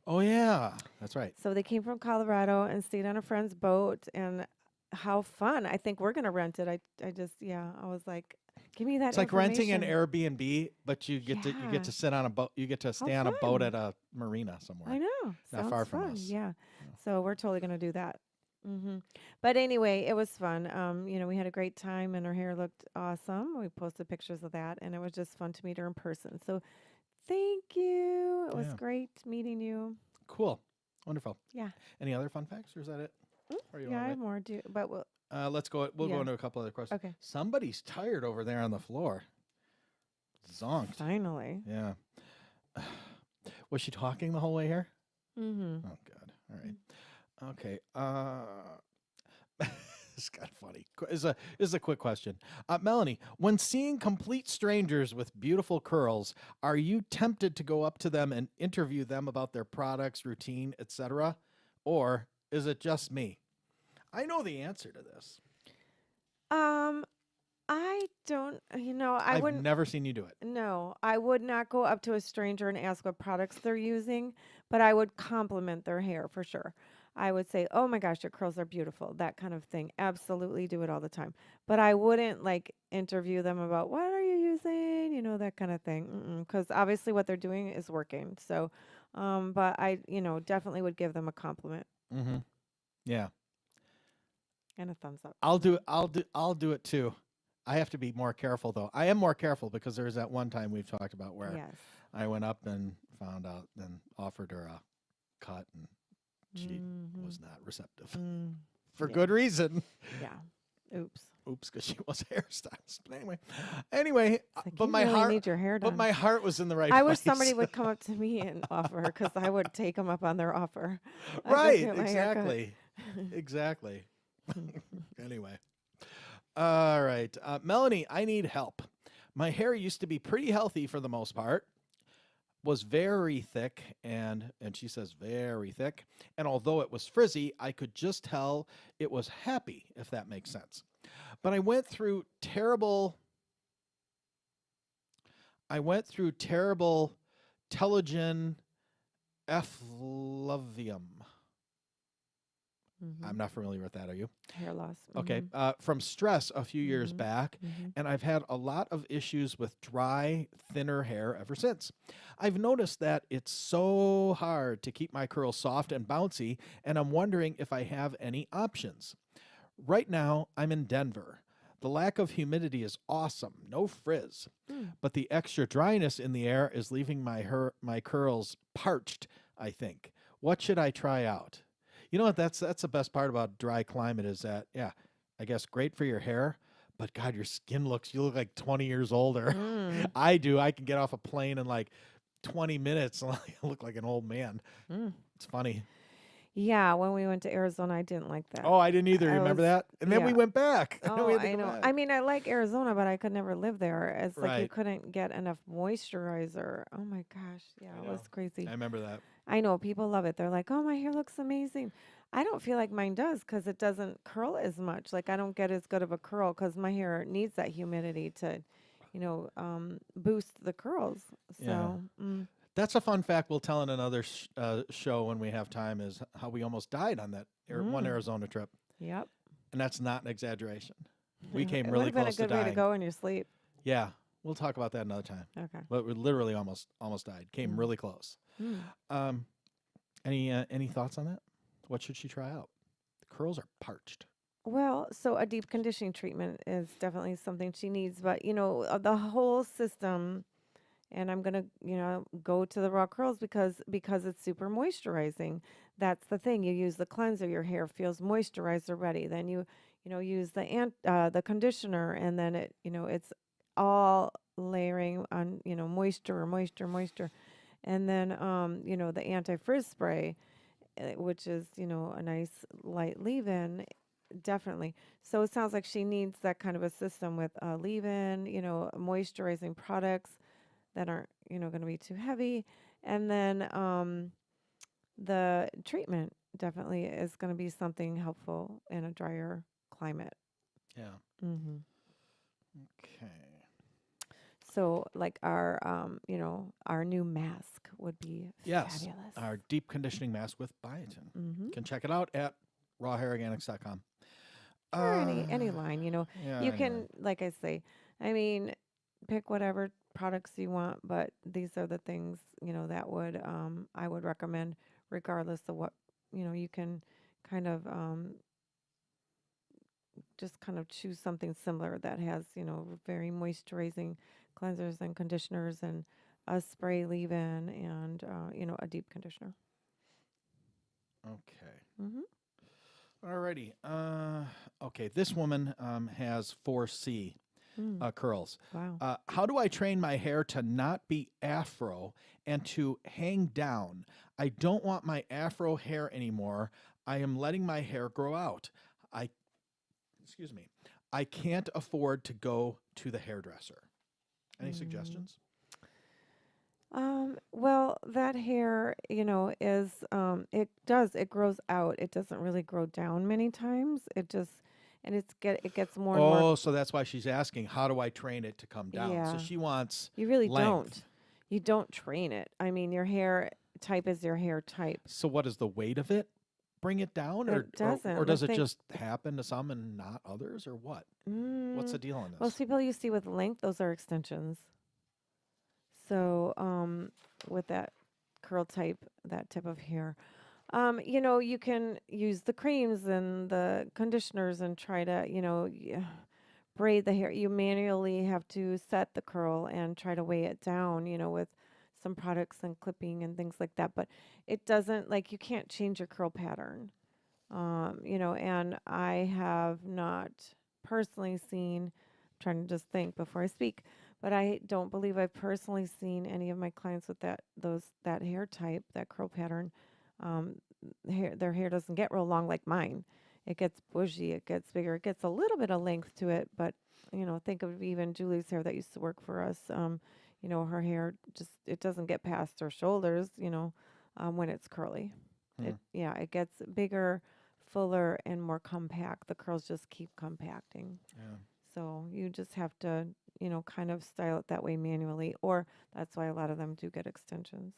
Oh, yeah. That's right. So they came from Colorado and stayed on a friend's boat, and how fun. I think we're going to rent it. I was like, give me that It's like renting an Airbnb, but you get to sit on a boat. You get to stay on a boat at a marina somewhere. I know. Not far from us. Yeah. So we're totally going to do that. But anyway, it was fun. We had a great time and her hair looked awesome. We posted pictures of that, and it was just fun to meet her in person. So Thank you. It was Yeah. great meeting you. Cool. Wonderful. Yeah. Any other fun facts, or is that it? Are you Yeah, all I right? have more too, but Let's go. We'll go yeah. into a couple other questions. Okay. Somebody's tired over there on the floor. Zonked. Finally. Yeah. Was she talking the whole way here? Mm-hmm. Oh, God. All right. Okay. It's kind of funny. This is a quick question. Melanie, when seeing complete strangers with beautiful curls, are you tempted to go up to them and interview them about their products, routine, etc.? Or is it just me? I know the answer to this. Um, I don't, I I've wouldn't, never seen you do it. no, I would not go up to a stranger and ask what products they're using, but I would compliment their hair for sure. I would say, "Oh my gosh, your curls are beautiful." That kind of thing. Absolutely do it all the time. But I wouldn't like interview them about what are you using, that kind of thing. Because obviously what they're doing is working. So, but I, definitely would give them a compliment Mm-hmm. Yeah. and a thumbs up. I'll do it. I'll do it too. I have to be more careful though. I am more careful because there was that one time we've talked about where Yes. I went up and found out and offered her a cut and she was not receptive for Yeah. good reason. Yeah. Oops. Oops, because she was a hairstylist. But anyway, Like, but you my really heart, need your hair but done. my heart was in the right I place. wish somebody would come up to me and offer because I would take them up on their offer. I could Right, get my hair cut. exactly. Anyway, all right, Melanie, I need help. My hair used to be pretty healthy for the most part. Was very thick and she says very thick. And although it was frizzy, I could just tell it was happy, if that makes sense. But I went through terrible telogen effluvium. I'm not familiar with that. Are you? Hair loss. Okay. From stress a few years back, Mm-hmm. and I've had a lot of issues with dry, thinner hair ever since. I've noticed that it's so hard to keep my curls soft and bouncy, and I'm wondering if I have any options. Right now, I'm in Denver. The lack of humidity is awesome, no frizz, but the extra dryness in the air is leaving my curls parched, I think. What should I try out? You know what? That's the best part about dry climate is that, yeah, I guess great for your hair, but God, you look like 20 years older. I do. I can get off a plane in like 20 minutes and I look like an old man. It's funny. Yeah, when we went to Arizona, I didn't like that. Oh, I didn't either. Remember that? And then we went back. Oh, I know. I mean, I like Arizona, but I could never live there. It's like you Right. couldn't get enough moisturizer. Oh my gosh. Yeah, it was crazy. I remember that. I know people love it. They're like, "Oh, my hair looks amazing." I don't feel like mine does because it doesn't curl as much. Like I don't get as good of a curl because my hair needs that humidity to, boost the curls. Yeah. So, That's a fun fact we'll tell in another show when we have time is how we almost died on that one Arizona trip. yep. And that's not an exaggeration. We came It really would have been a close to good way to dying. go in your sleep. Yeah. We'll talk about that another time. Okay. But we literally almost died. Came really close. Any thoughts on that? What should she try out? The curls are parched. Well, so a deep conditioning treatment is definitely something she needs, but the whole system, and I'm gonna, go to the raw curls because it's super moisturizing. That's the thing. You use the cleanser, your hair feels moisturized already. Then use the conditioner, and then it's all layering on, moisture, and then the anti-frizz spray, which is a nice light leave-in. Definitely. So it sounds like she needs that kind of a system with leave-in, moisturizing products that aren't, going to be too heavy. And then the treatment definitely is going to be something helpful in a drier climate. Yeah. Mm-hmm. Okay. So like our new mask would be Yes. fabulous. Our deep conditioning mask with biotin. Mm-hmm. You can check it out at rawhairorganics.com. Or any line, Yeah, you can, anyway. like I say, I mean, pick whatever products you want, but these are the things, that would I would recommend regardless of what, you can kind of just kind of choose something similar that has, very moisturizing cleansers and conditioners and a spray leave-in, and a deep conditioner. Okay. Mm-hmm. Alrighty. Okay. This woman has 4C Mm. curls. Wow. How do I train my hair to not be afro and to hang down? I don't want my afro hair anymore. I am letting my hair grow out. I, excuse me, I can't afford to go to the hairdresser. Any Mm. suggestions? Well, that hair, is it grows out. It doesn't really grow down many times. It gets more and more. Oh, so that's why she's asking, how do I train it to come down? So Yeah, she wants you really length. don't. You don't train it. I mean, your hair type is your hair type. So what is the weight of it? Bring it down, It or doesn't. does it just happen to some and not others, or what? What's the deal on Most this? people you see with length, those are extensions. So, with that curl type, that type of hair, you can use the creams and the conditioners and try to, braid the hair. You manually have to set the curl and try to weigh it down, with some products and clipping and things like that. But it doesn't, like, you can't change your curl pattern. And I have not personally seen, I'm trying to just think before I speak, but I don't believe I've personally seen any of my clients with that hair type, that curl pattern. Um, their hair doesn't get real long like mine. It gets bushy, it gets bigger, it gets a little bit of length to it, but think of even Julie's hair that used to work for us. Her hair just it doesn't get past her shoulders, when it's curly. Hmm. It gets bigger, fuller, and more compact. The curls just keep compacting. Yeah. So you just have to, kind of style it that way manually, or that's why a lot of them do get extensions.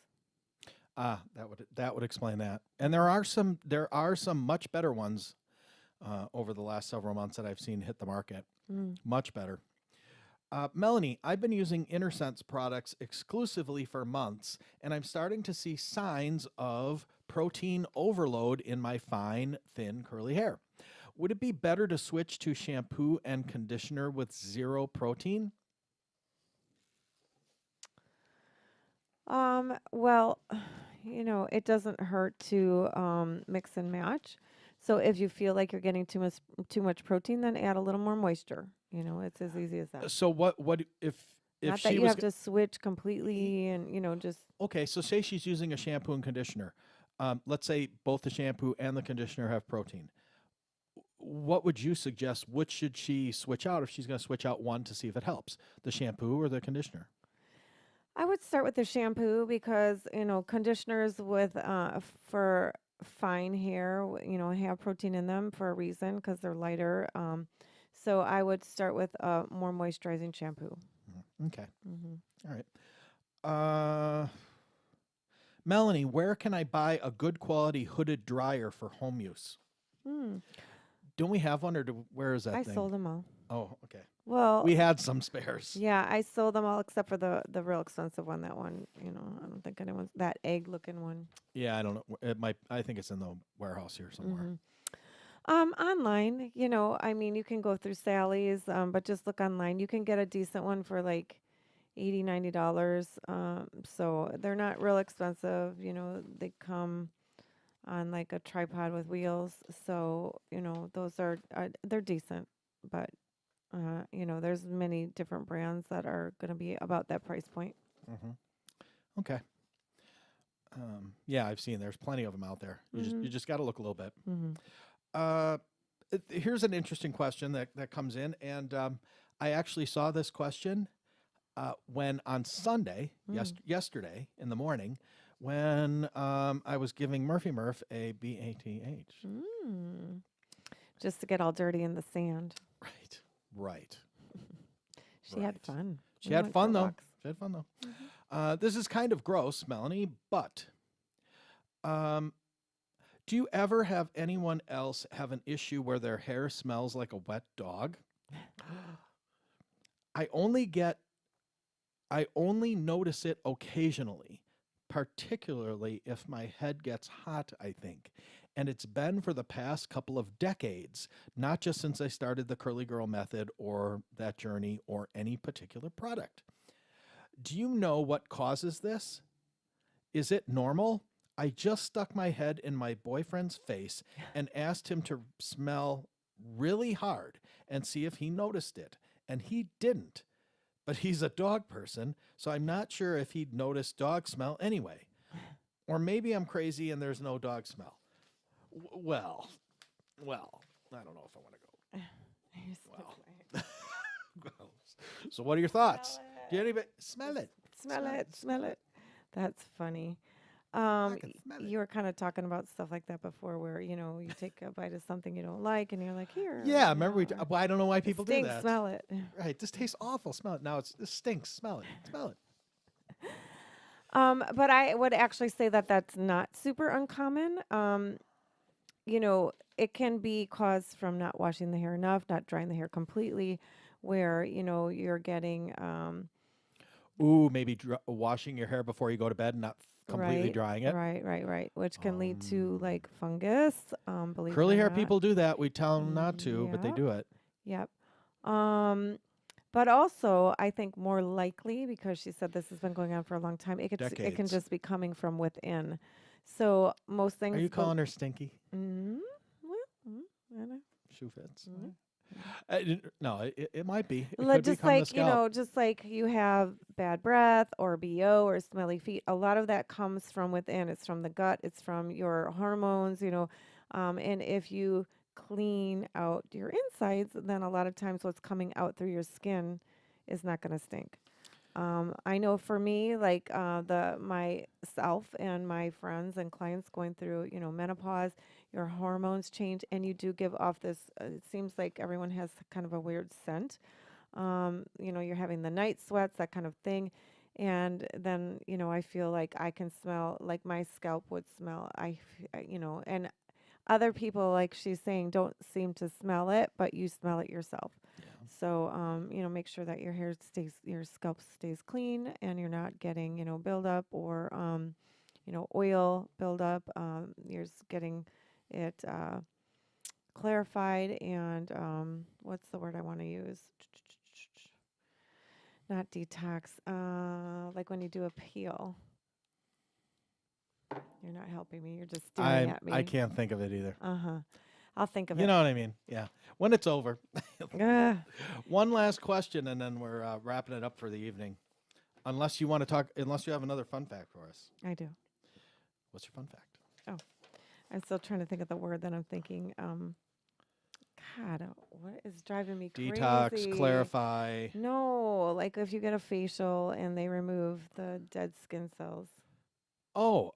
That would explain that. And there are some much better ones over the last several months that I've seen hit the market. Mm. Much better. Melanie, I've been using InnerSense products exclusively for months, and I'm starting to see signs of protein overload in my fine, thin, curly hair. Would it be better to switch to shampoo and conditioner with zero protein? Well, it doesn't hurt to mix and match. So if you feel like you're getting too much protein, then add a little more moisture. It's as easy as that. So what if Not that she you was have to switch completely and, just okay? So say she's using a shampoo and conditioner. Let's say both the shampoo and the conditioner have protein. What would you suggest? Which should she switch out if she's going to switch out one to see if it helps? The shampoo or the conditioner? I would start with the shampoo because, conditioners for fine hair, have protein in them for a reason because they're lighter. So I would start with a more moisturizing shampoo. Okay. Hmm. All right. Uh, Melanie, where can I buy a good quality hooded dryer for home use? Hmm. Don't we have one, or where is I that thing? sold them all. Oh, okay. Well, We had some spares. yeah, I sold them all except for the real expensive one. That one, I don't think anyone's that egg looking one. Yeah, I don't know. It might. I think it's in the warehouse here somewhere. Hmm. Online, I mean, you can go through Sally's, but just look online. You can get a decent one for like 80, $90. So they're not real expensive. They come on like a tripod with wheels. So, those they're decent, but there's many different brands that are going to be about that price point. Hmm. Okay. Yeah, I've seen. There's plenty of them out there. You just Mm-hmm. you just got to look a little bit. Mm-hmm. Uh, Here's an interesting question that comes in, and I actually saw this question when on Sunday, Mm. yesterday in the morning, when I was giving Murphy Murph a BATH. Mm. Just to get all dirty in the sand. Right, right, She had right. fun. She We had went for fun though. walks. She had fun though. Hmm. This is kind of gross, Melanie, but um, do you ever have anyone else have an issue where their hair smells like a wet dog? I only get I only notice it occasionally, particularly if my head gets hot, I think. And it's been for the past couple of decades, not just since I started the Curly Girl method or that journey or any particular product. Do you know what causes this? Is it normal? I just stuck my head in my boyfriend's face and asked him to smell really hard and see if he noticed it. And he didn't. But he's a dog person, so I'm not sure if he'd notice dog smell anyway. Or maybe I'm crazy and there's no dog smell. Well, I don't know if I want to go. Well, so what are your thoughts? Do anybody smell it? Smell it. That's funny. I can smell it. You were kind of talking about stuff like that before, where you take a bite of something you don't like, and you're like, here. Yeah, remember well, I don't know why people do stinks, that. Smell it. Right, this tastes awful. Smell it. Now this stinks. Smell it. Smell it. But I would actually say that that's not super uncommon. It can be caused from not washing the hair enough, not drying the hair completely, where you're getting. Ooh, maybe washing your hair before you go to bed and not completely drying it. Right. Which can lead to like fungus. Believe curly it or hair not. people do that. We tell them not to, but they do it. Yep. But also, I think more likely, because she said this has been going on for a long time, it can just be coming from within. So most things. Are you calling her stinky? Well, I know. Shoe fits. No, it might be. It Like, could just be from the like scalp. just like you have bad breath or BO or smelly feet. A lot of that comes from within. It's from the gut. It's from your hormones. And if you clean out your insides, then a lot of times what's coming out through your skin is not going to stink. I know for me, like myself and my friends and clients going through, menopause, your hormones change, and you do give off this. It seems like everyone has kind of a weird scent. You're having the night sweats, that kind of thing, and then I feel like I can smell like my scalp would smell. And other people, like she's saying, don't seem to smell it, but you smell it yourself. So, make sure that your scalp stays clean, and you're not getting, buildup or, oil buildup. You're just getting it clarified and, what's the word I want to use? Not detox. Like when you do a peel. You're not helping me. You're just staring at me. I can't think of it either. I'll think of it. You know what I mean? Yeah. When it's over. One last question, and then we're wrapping it up for the evening. Unless you have another fun fact for us. I do. What's your fun fact? Oh, I'm still trying to think of the word that I'm thinking. God, what is driving me crazy? Detox, clarify. No, like if you get a facial and they remove the dead skin cells. Oh,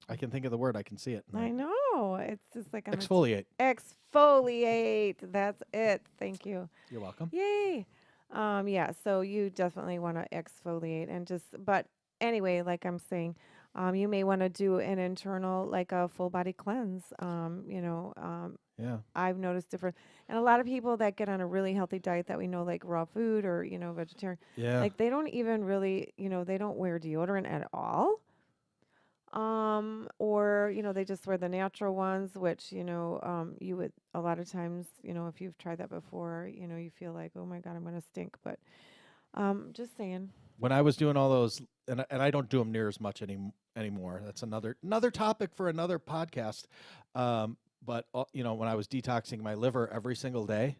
I can think of the word. I can see it. I know. It's just like exfoliate. Exfoliate. That's it. Thank you. You're welcome. Yay. Yeah. So you definitely want to exfoliate but anyway, like I'm saying, you may want to do an internal, like a full body cleanse. Yeah. I've noticed different, and a lot of people that get on a really healthy diet that we know, like raw food or, vegetarian, like they don't even really, they don't wear deodorant at all. Or, they just wear the natural ones, which, you would, a lot of times, if you've tried that before, you feel like, oh my God, I'm going to stink. But, just saying. When I was doing all those, and I don't do them near as much anymore. That's another topic for another podcast. But when I was detoxing my liver every single day,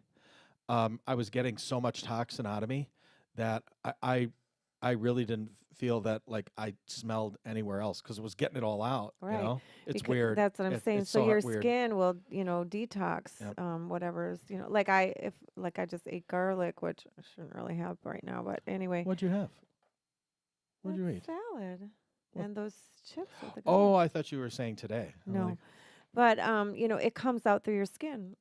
I was getting so much toxin out of me that I really didn't feel that like I smelled anywhere else because it was getting it all out. Right. It's weird. That's what I'm saying. So your skin will, detox, Yep. whatever's, like I just ate garlic, which I shouldn't really have right now, but anyway. What'd you have? What'd you eat? Salad. What? And those chips with the garlic. Oh, I thought you were saying today. No. But, it comes out through your skin.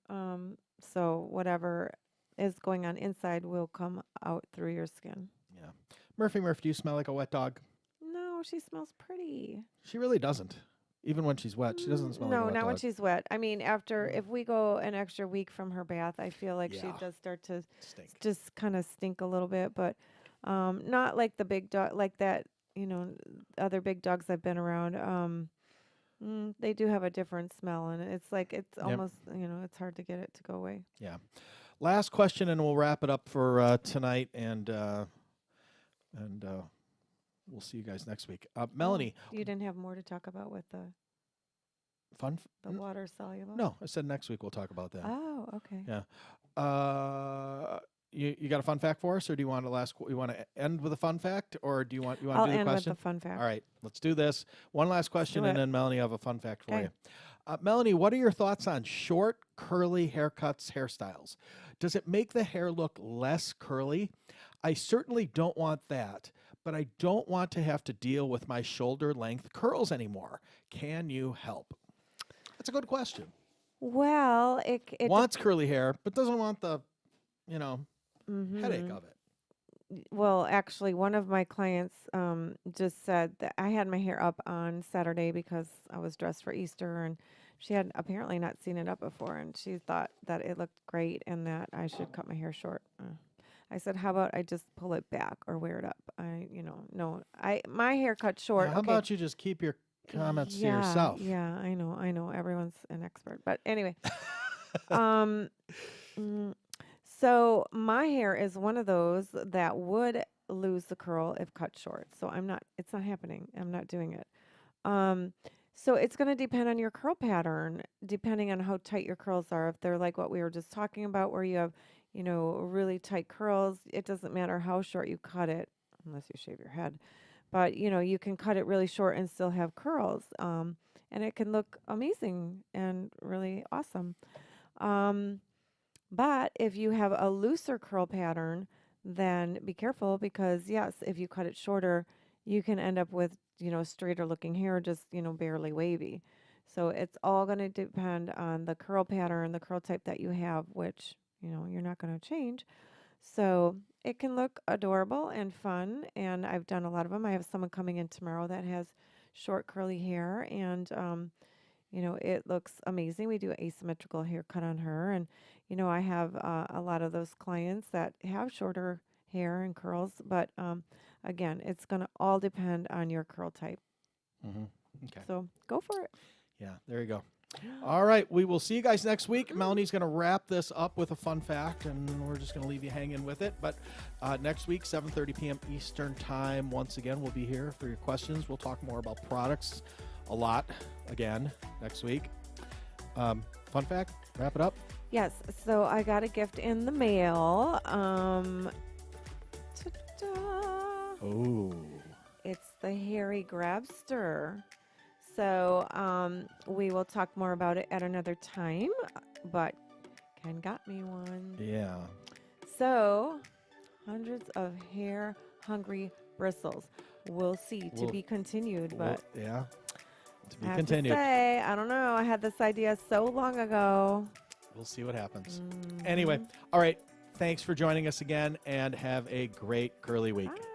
So whatever is going on inside will come out through your skin. Yeah. Murph, do you smell like a wet dog? No, she smells pretty. She really doesn't. Even when she's wet, she doesn't smell like a wet dog. No, not when she's wet. I mean, if we go an extra week from her bath, I feel like she does start to stink. Just kind of stink a little bit, but not like the big dog, like that, other big dogs I've been around. They do have a different smell, and it's like, it's almost, it's hard to get it to go away. Yeah. last question, and we'll wrap it up for tonight, and we'll see you guys next week. Melanie, you didn't have more to talk about with the water soluble? No, I said next week we'll talk about that. Oh, okay. Yeah. You got a fun fact for us, or do you want to you want to end with a fun fact, or do you want to do the question? I'll end with the fun fact. All right, let's do this. One last question, and then Melanie, I have a fun fact for Okay. you. Melanie, what are your thoughts on short, curly haircuts, hairstyles? Does it make the hair look less curly? I certainly don't want that, but I don't want to have to deal with my shoulder length curls anymore. Can you help? That's a good question. Well, it wants curly hair, but doesn't want the, headache of it. Well, actually, one of my clients just said that I had my hair up on Saturday because I was dressed for Easter, and she had apparently not seen it up before, and she thought that it looked great and that I should cut my hair short. I said, how about I just pull it back or wear it up? My hair cut short. How about you just keep your comments to yourself? Yeah, I know. Everyone's an expert. But anyway, so my hair is one of those that would lose the curl if cut short. So it's not happening. I'm not doing it. So it's going to depend on your curl pattern, depending on how tight your curls are. If they're like what we were just talking about, where you have, really tight curls, it doesn't matter how short you cut it, unless you shave your head. But, you can cut it really short and still have curls. And it can look amazing and really awesome. But if you have a looser curl pattern, then be careful because, yes, if you cut it shorter, you can end up with, straighter looking hair, just, barely wavy. So it's all going to depend on the curl pattern, the curl type that you have, which, you're not going to change. So it can look adorable and fun, and I've done a lot of them. I have someone coming in tomorrow that has short curly hair, and it looks amazing. We do an asymmetrical haircut on her, and I have a lot of those clients that have shorter hair and curls, but again, it's going to all depend on your curl type. Mm-hmm. Okay. So go for it. Yeah, there you go. All right, we will see you guys next week. Melanie's going to wrap this up with a fun fact, and we're just going to leave you hanging with it. But next week, 7:30 p.m. Eastern Time, once again, we'll be here for your questions. We'll talk more about products a lot again next week. Fun fact, wrap it up. Yes, so I got a gift in the mail. Oh. it's the Hairy Grabster. So we will talk more about it at another time, but Ken got me one. Yeah. So hundreds of hair-hungry bristles. We'll see. To be continued, but yeah. To be I have continued. To say, I don't know. I had this idea so long ago. We'll see what happens. Anyway, all right. Thanks for joining us again, and have a great curly week. Bye.